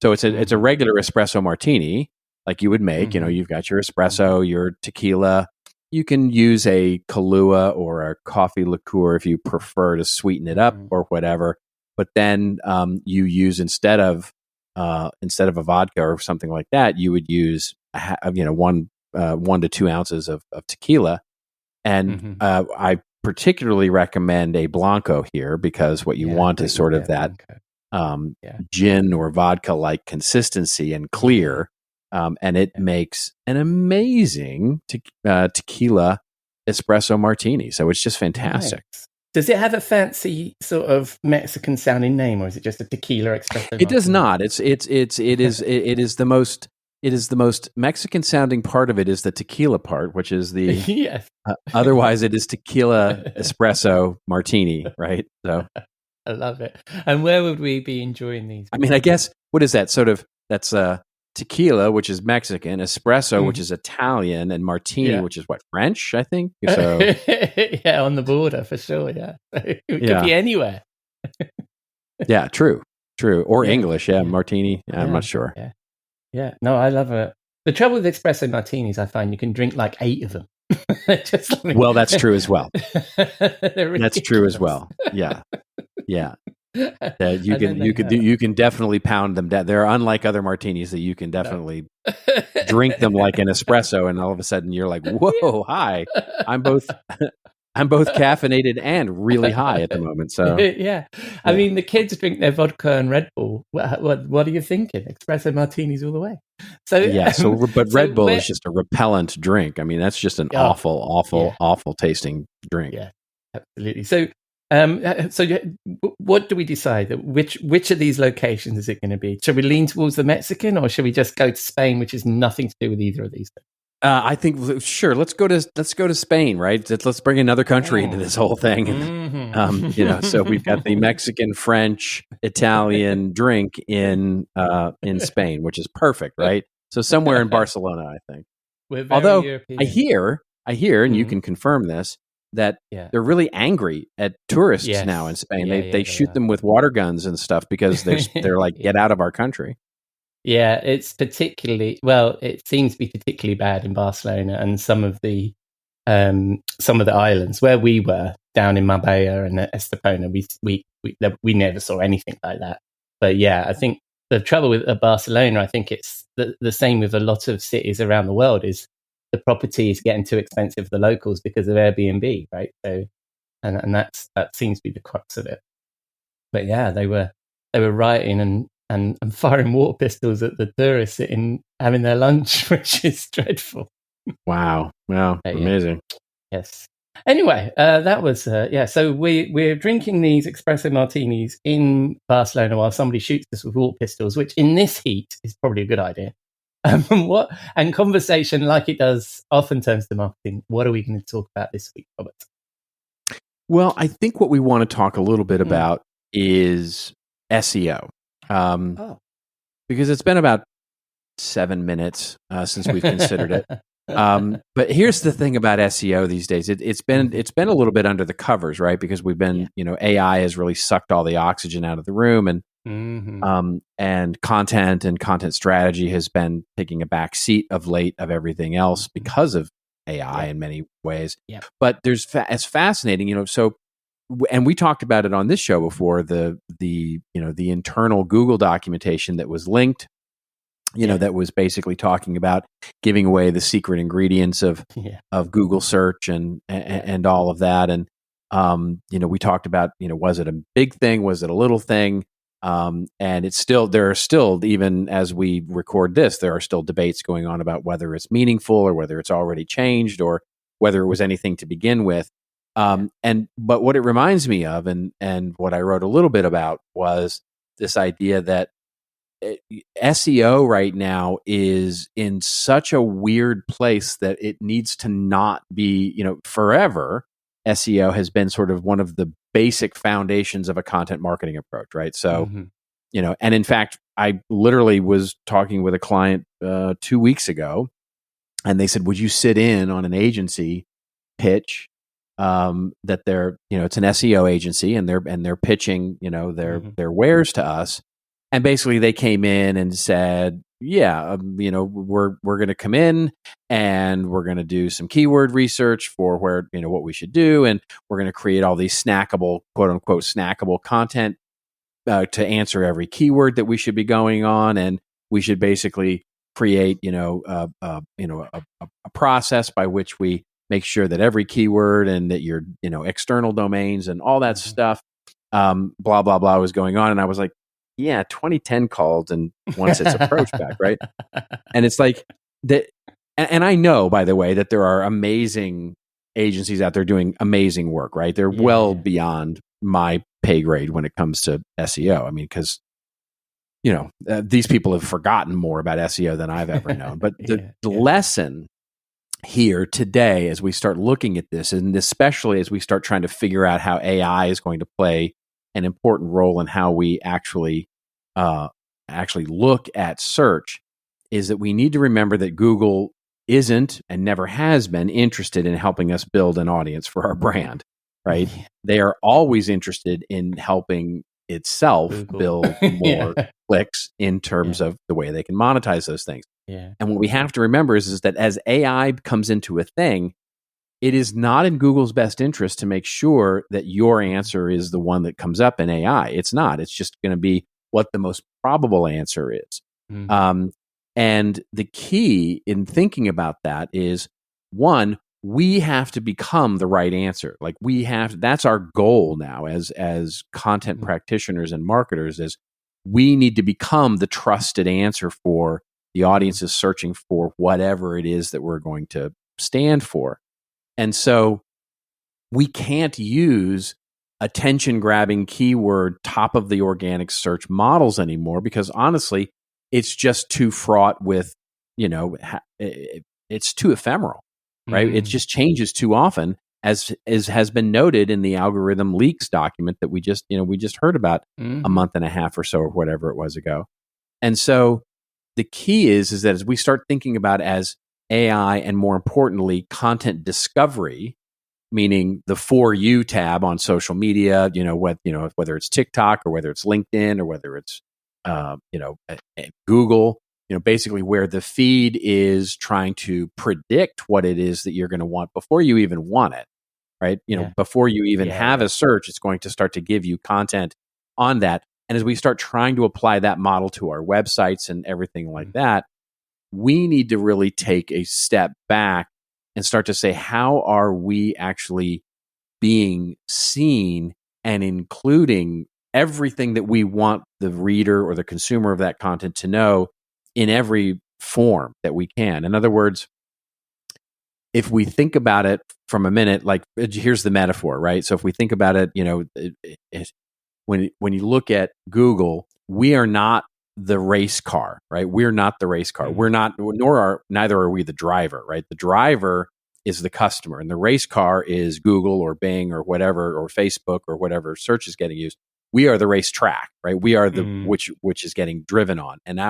So it's a regular espresso martini like you would make. You've got your espresso, your tequila. You can use a Kahlua or a coffee liqueur if you prefer to sweeten it up or whatever. But then you use, instead of instead of a vodka or something like that, you would use 1 to 2 ounces of tequila. And I particularly recommend a Blanco here, because what you want is sort of that gin or vodka like consistency and clear. And it makes an amazing tequila espresso martini. So it's just fantastic. Nice. Does it have a fancy sort of Mexican sounding name, or is it just a tequila espresso martini? It does not. It is the most Mexican sounding part of it is the tequila part, which is the yes. Otherwise it is tequila espresso martini, right? So I love it. And where would we be enjoying these? I mean, I guess, what is that? That's tequila, which is Mexican, espresso, which is Italian, and martini, which is what, French, I think. So yeah, on the border for sure. Yeah, it could be anywhere. Yeah, true, or English. Yeah, martini. I'm not sure. Yeah. No, I love it. The trouble with espresso martinis, I find you can drink like 8 of them. Well, that's true as well. That's true as well. Yeah. You can definitely pound them down. They're unlike other martinis that you can definitely drink them like an espresso, and all of a sudden you're like, "Whoa, hi! I'm both caffeinated and really high at the moment." So I mean, the kids drink their vodka and Red Bull. What are you thinking? Espresso martinis all the way. So but Red Bull is just a repellent drink. I mean, that's just an awful tasting drink. Yeah, absolutely. So what do we decide? Which of these locations is it going to be? Should we lean towards the Mexican, or should we just go to Spain, which has nothing to do with either of these things? I think sure. Let's go to Spain, right? Let's bring another country into this whole thing. So we've got the Mexican, French, Italian drink in Spain, which is perfect, right? So somewhere in Barcelona, I think. Although European. I hear, and you can confirm this, that they're really angry at tourists now in Spain. They shoot them with water guns and stuff because they're like, get out of our country. Yeah, it's it seems to be particularly bad in Barcelona and some of the islands where we were down in Marbella and Estepona. We never saw anything like that. But yeah, I think the trouble with Barcelona, I think it's the same with a lot of cities around the world, is the property is getting too expensive for the locals because of Airbnb, right? So, and that seems to be the crux of it. But yeah, they were rioting and firing water pistols at the tourists sitting having their lunch, which is dreadful. Wow, amazing. Yes. Anyway, that was So we're drinking these espresso martinis in Barcelona while somebody shoots us with water pistols, which in this heat is probably a good idea. And conversation, like it does often turns to marketing. What are we going to talk about this week, Robert? Well, I think what we want to talk a little bit about is SEO. Because it's been about 7 minutes since we've considered it. But here's the thing about SEO these days. It's been a little bit under the covers, right? Because we've been, AI has really sucked all the oxygen out of the room, and and content strategy has been taking a back seat of late of everything else because of AI in many ways. But it's fascinating, so. And we talked about it on this show before, the internal Google documentation that was linked, that was basically talking about giving away the secret ingredients of Google search and all of that. And, we talked about, was it a big thing? Was it a little thing? And there are still, even as we record this, there are still debates going on about whether it's meaningful or whether it's already changed or whether it was anything to begin with. But what it reminds me of, and what I wrote a little bit about, was this idea that SEO right now is in such a weird place that it needs to not be, forever. SEO has been sort of one of the basic foundations of a content marketing approach, right? So, and in fact, I literally was talking with a client 2 weeks ago, and they said, would you sit in on an agency pitch that they're, it's an SEO agency, and they're pitching, their wares to us. And basically they came in and said, we're going to come in and we're going to do some keyword research for where, what we should do. And we're going to create all these snackable, quote unquote, snackable content to answer every keyword that we should be going on, and we should basically create, a process by which we make sure that every keyword and that your, external domains and all that stuff, blah, blah, blah was going on. And I was like, yeah, 2010 called and wants its approach back, right? And it's like that. And I know, by the way, that there are amazing agencies out there doing amazing work, right? They're well beyond my pay grade when it comes to SEO. I mean, because, these people have forgotten more about SEO than I've ever known. But the lesson here today, as we start looking at this, and especially as we start trying to figure out how AI is going to play an important role in how we actually look at search, is that we need to remember that Google isn't and never has been interested in helping us build an audience for our brand, right? They are always interested in helping itself build more clicks in terms of the way they can monetize those things. And what we have to remember is that as AI comes into a thing, it is not in Google's best interest to make sure that your answer is the one that comes up in AI. It's not. It's just going to be what the most probable answer is. And the key in thinking about that is, one, we have to become the right answer. Like that's our goal now as content practitioners and marketers, is we need to become the trusted answer for the audience is searching for whatever it is that we're going to stand for. And so we can't use attention-grabbing keyword top of the organic search models anymore, because honestly, it's just too fraught with, it's too ephemeral, right? It just changes too often, as has been noted in the algorithm leaks document that we just heard about a month and a half or so, or whatever it was ago. And so the key is that as we start thinking about as AI, and more importantly, content discovery, meaning the For You tab on social media, whether it's TikTok or whether it's LinkedIn or whether it's Google, basically where the feed is trying to predict what it is that you're going to want before you even want it, right? Before you even have a search, it's going to start to give you content on that. And as we start trying to apply that model to our websites and everything like that, we need to really take a step back and start to say, how are we actually being seen and including everything that we want the reader or the consumer of that content to know in every form that we can? In other words, if we think about it from a minute, like here's the metaphor, right? So if we think about it, when you look at Google, we are not the race car, right? We're not the race car. We're not, neither are we the driver, right? The driver is the customer, and the race car is Google or Bing or whatever, or Facebook or whatever search is getting used. We are the racetrack, right? We are the which is getting driven on, and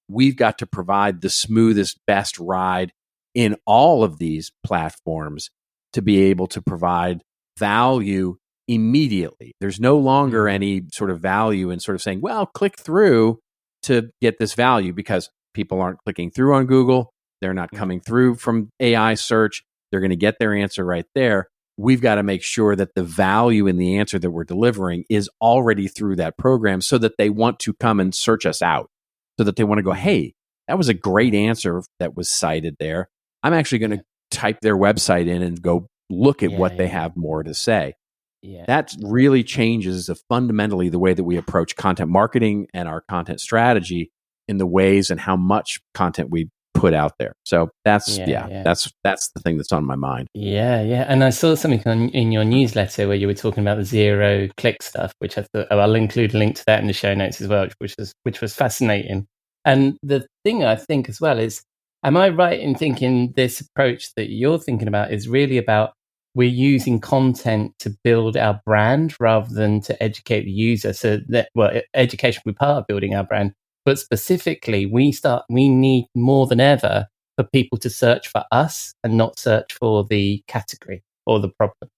we've got to provide the smoothest, best ride in all of these platforms to be able to provide value immediately. There's no longer any sort of value in sort of saying, well, click through to get this value, because people aren't clicking through on Google. They're not coming through from AI search. They're going to get their answer right there. We've got to make sure that the value in the answer that we're delivering is already through that program, so that they want to come and search us out, so that they want to go, hey, that was a great answer that was cited there. I'm actually going to type their website in and go look at what they have more to say. That really changes fundamentally the way that we approach content marketing and our content strategy in the ways and how much content we put out there. So that's the thing that's on my mind. And I saw something in your newsletter where you were talking about the 0-click stuff, which I'll include a link to that in the show notes as well, which was fascinating. And the thing I think as well is, am I right in thinking this approach that you're thinking about is really about, we're using content to build our brand rather than to educate the user? So that, education will be part of building our brand, but specifically we need more than ever for people to search for us and not search for the category or the problem.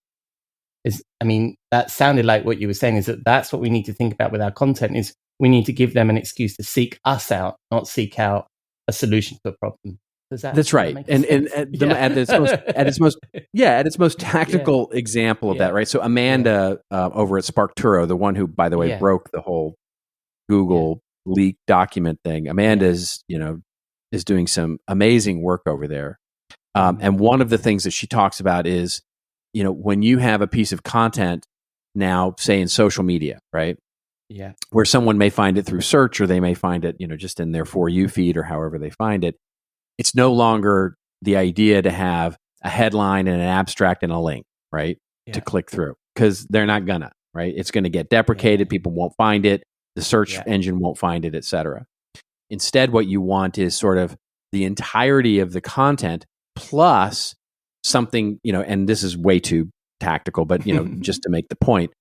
That sounded like what you were saying, is that's what we need to think about with our content, is we need to give them an excuse to seek us out, not seek out a solution to a problem. That's right. And at its most tactical example of that, right? So Amanda over at SparkTuro, the one who, by the way, broke the whole Google leak document thing. Amanda is doing some amazing work over there. And one of the things that she talks about is, when you have a piece of content now, say in social media, right? Yeah. Where someone may find it through search, or they may find it, just in their For You feed, or however they find it. It's no longer the idea to have a headline and an abstract and a link, right? To click through, because they're not gonna, right? It's going to get deprecated. People won't find it. The search engine won't find it, et cetera. Instead, what you want is sort of the entirety of the content plus something, and this is way too tactical, but, just to make the point,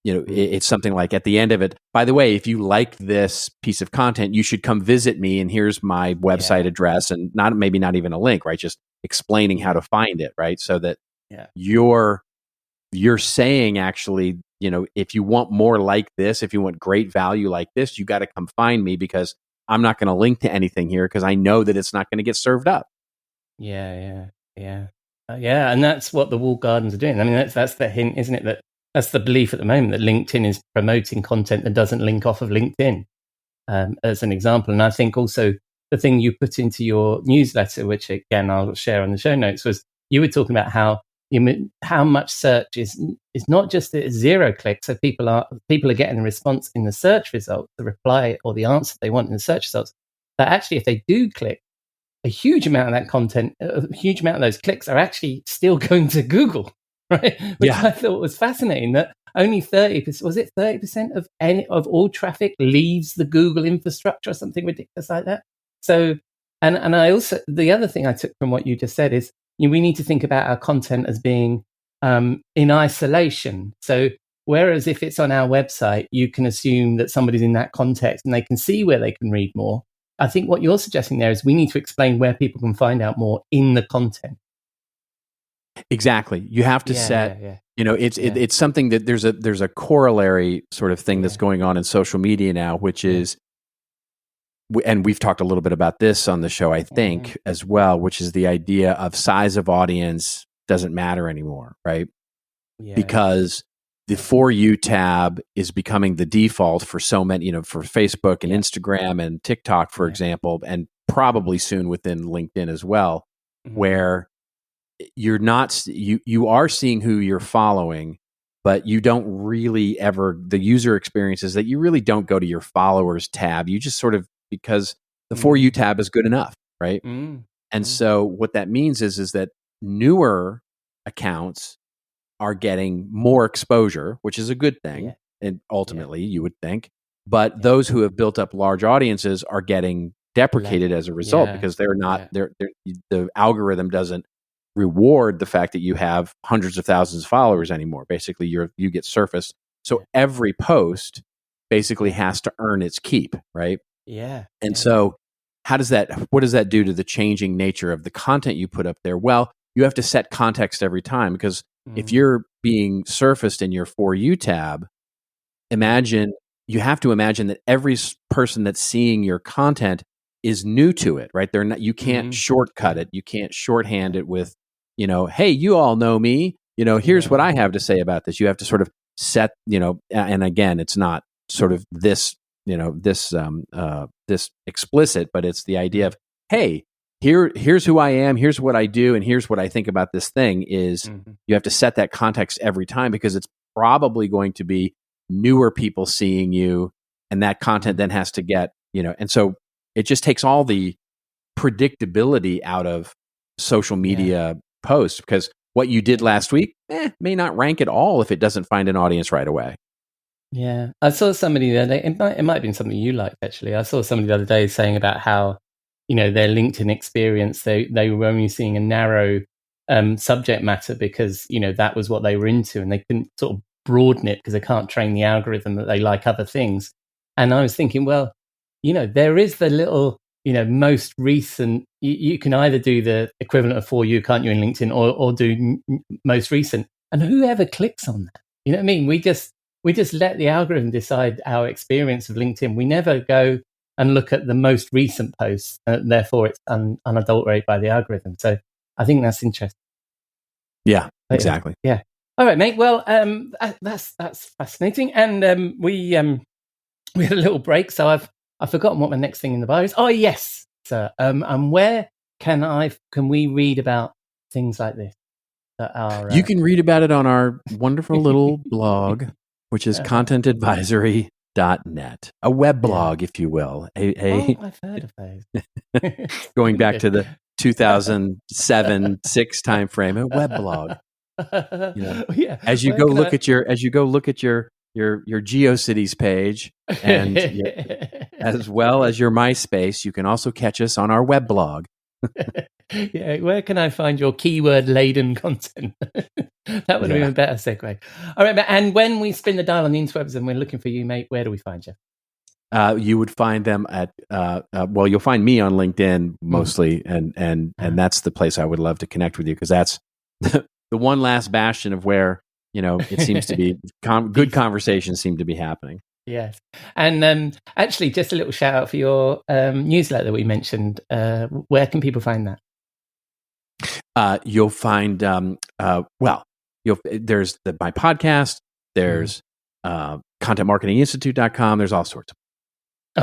it's something like at the end of it, by the way, if you like this piece of content, you should come visit me, and here's my website address, and maybe not even a link, right? Just explaining how to find it, right? So that you're saying, actually, if you want more like this, if you want great value like this, you got to come find me, because I'm not going to link to anything here, because I know that it's not going to get served up. Yeah. And that's what the walled gardens are doing. I mean, that's the hint, isn't it? That's the belief at the moment, that LinkedIn is promoting content that doesn't link off of LinkedIn, as an example. And I think also the thing you put into your newsletter, which again I'll share on the show notes, was you were talking about how much search is not just at 0 clicks. So people are getting a response in the search result, the reply or the answer they want in the search results. That actually, if they do click, a huge amount of that content, a huge amount of those clicks are actually still going to Google, right? Which I thought was fascinating. That only 30% of all traffic leaves the Google infrastructure, or something ridiculous like that. So, and I also, the other thing I took from what you just said is, we need to think about our content as being in isolation. So whereas if it's on our website, you can assume that somebody's in that context and they can see where they can read more. I think what you're suggesting there is we need to explain where people can find out more in the content. Exactly. You have to set, it's something that there's a corollary sort of thing that's going on in social media now, which is, and we've talked a little bit about this on the show, I think, as well, which is the idea of size of audience doesn't matter anymore, right? Because the For You tab is becoming the default for so many, for Facebook and Instagram and TikTok, for example, and probably soon within LinkedIn as well, where you are seeing who you're following, but you don't really the user experience is that you really don't go to your followers tab. You just sort of, because the For You tab is good enough, right? And so what that means is that newer accounts are getting more exposure, which is a good thing, and ultimately you would think. But those who have built up large audiences are getting deprecated as a result, because they're not the algorithm doesn't reward the fact that you have hundreds of thousands of followers anymore. Basically, you get surfaced. So every post basically has to earn its keep, right? And so what does that do to the changing nature of the content you put up there? Well, you have to set context every time, because if you're being surfaced in your For You tab, you have to imagine that every person that's seeing your content is new to it, right? You can't shortcut it. You can't shorthand it with, hey, you all know me, here's what I have to say about this. You have to sort of set, and again, it's not sort of this explicit, but it's the idea of, hey, here's who I am, here's what I do, and here's what I think about this thing. Is you have to set that context every time, because it's probably going to be newer people seeing you, and that content then has to get, and so it just takes all the predictability out of social media posts, because what you did last week may not rank at all if it doesn't find an audience right away. Yeah, I saw somebody the other day, it might have been something you liked, actually. I saw somebody the other day saying about how, their LinkedIn experience, they were only seeing a narrow subject matter because, that was what they were into, and they couldn't sort of broaden it because they can't train the algorithm that they like other things. And I was thinking, well, there is the little, most recent, you can either do the equivalent of For You, can't you, in LinkedIn, or do most recent. And whoever clicks on that, you know what I mean? We just let the algorithm decide our experience of LinkedIn. We never go, and look at the most recent posts. Therefore, it's unadulterated by the algorithm. So I think that's interesting. Yeah, exactly. Yeah. All right, mate. Well, that's fascinating. And we had a little break, so I've forgotten what my next thing in the bio is. Oh, yes, sir. And where can we read about things like this? That are, you can read about it on our wonderful little blog, which is contentadvisory.net, a web blog, if you will. I've heard of those. Going back to the 2007-6 timeframe, a web blog. As you go look at your GeoCities page, and as well as your MySpace, you can also catch us on our web blog. Yeah, where can I find your keyword-laden content? That would be a better segue. All right, and when we spin the dial on the interwebs and we're looking for you, mate, where do we find you? You would find them at you'll find me on LinkedIn mostly, and that's the place I would love to connect with you, because that's the one last bastion of where it seems to be good conversations seem to be happening. Yes, and actually, just a little shout out for your newsletter we mentioned. Where can people find that? You'll find there's my podcast. There's contentmarketinginstitute.com. There's all sorts of.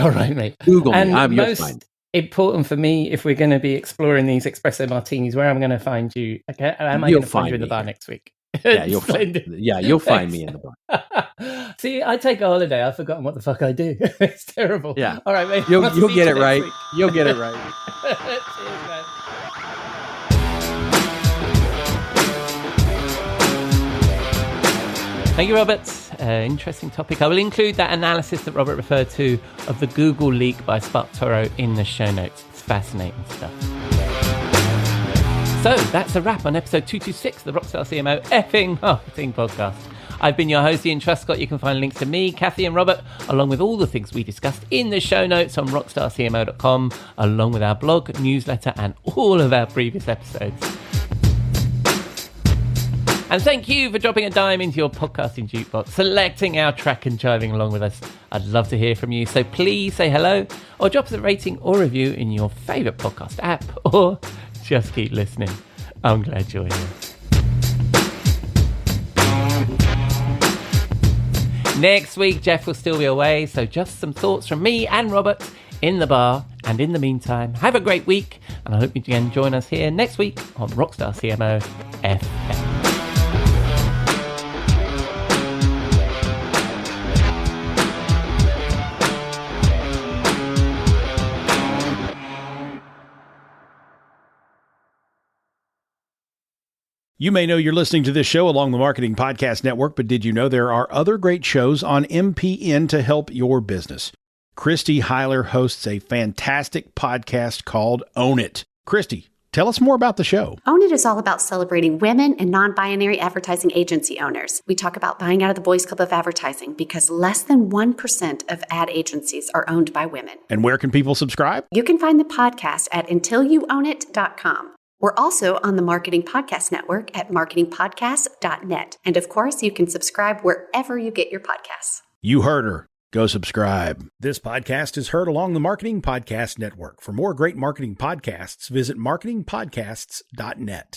All right, mate. Google me. And most important for me, if we're going to be exploring these espresso martinis, where I'm going to find you? Okay, am I going to find you in the bar next week? Yeah, you'll find me in the bar. See, I take a holiday. I've forgotten what the fuck I do. It's terrible. Yeah. All right, mate. You'll get it right. You'll get it right. Cheers, man. Thank you, Robert. Interesting topic. I will include that analysis that Robert referred to of the Google leak by SparkToro in the show notes. It's fascinating stuff. So that's a wrap on episode 226 of the Rockstar CMO effing marketing podcast. I've been your host, Ian Truscott. You can find links to me, Cathy and Robert, along with all the things we discussed in the show notes on rockstarcmo.com, along with our blog, newsletter, and all of our previous episodes. And thank you for dropping a dime into your podcasting jukebox, selecting our track and jiving along with us. I'd love to hear from you. So please say hello or drop us a rating or review in your favourite podcast app, or just keep listening. I'm glad you're here. Next week, Jeff will still be away, so just some thoughts from me and Robert in the bar. And in the meantime, have a great week, and I hope you can join us here next week on Rockstar CMO FM. You may know you're listening to this show along the Marketing Podcast Network, but did you know there are other great shows on MPN to help your business? Christy Heiler hosts a fantastic podcast called Own It. Christy, tell us more about the show. Own It is all about celebrating women and non-binary advertising agency owners. We talk about buying out of the boys' club of advertising because less than 1% of ad agencies are owned by women. And where can people subscribe? You can find the podcast at untilyouownit.com. We're also on the Marketing Podcast Network at marketingpodcast.net. And of course, you can subscribe wherever you get your podcasts. You heard her. Go subscribe. This podcast is heard along the Marketing Podcast Network. For more great marketing podcasts, visit marketingpodcasts.net.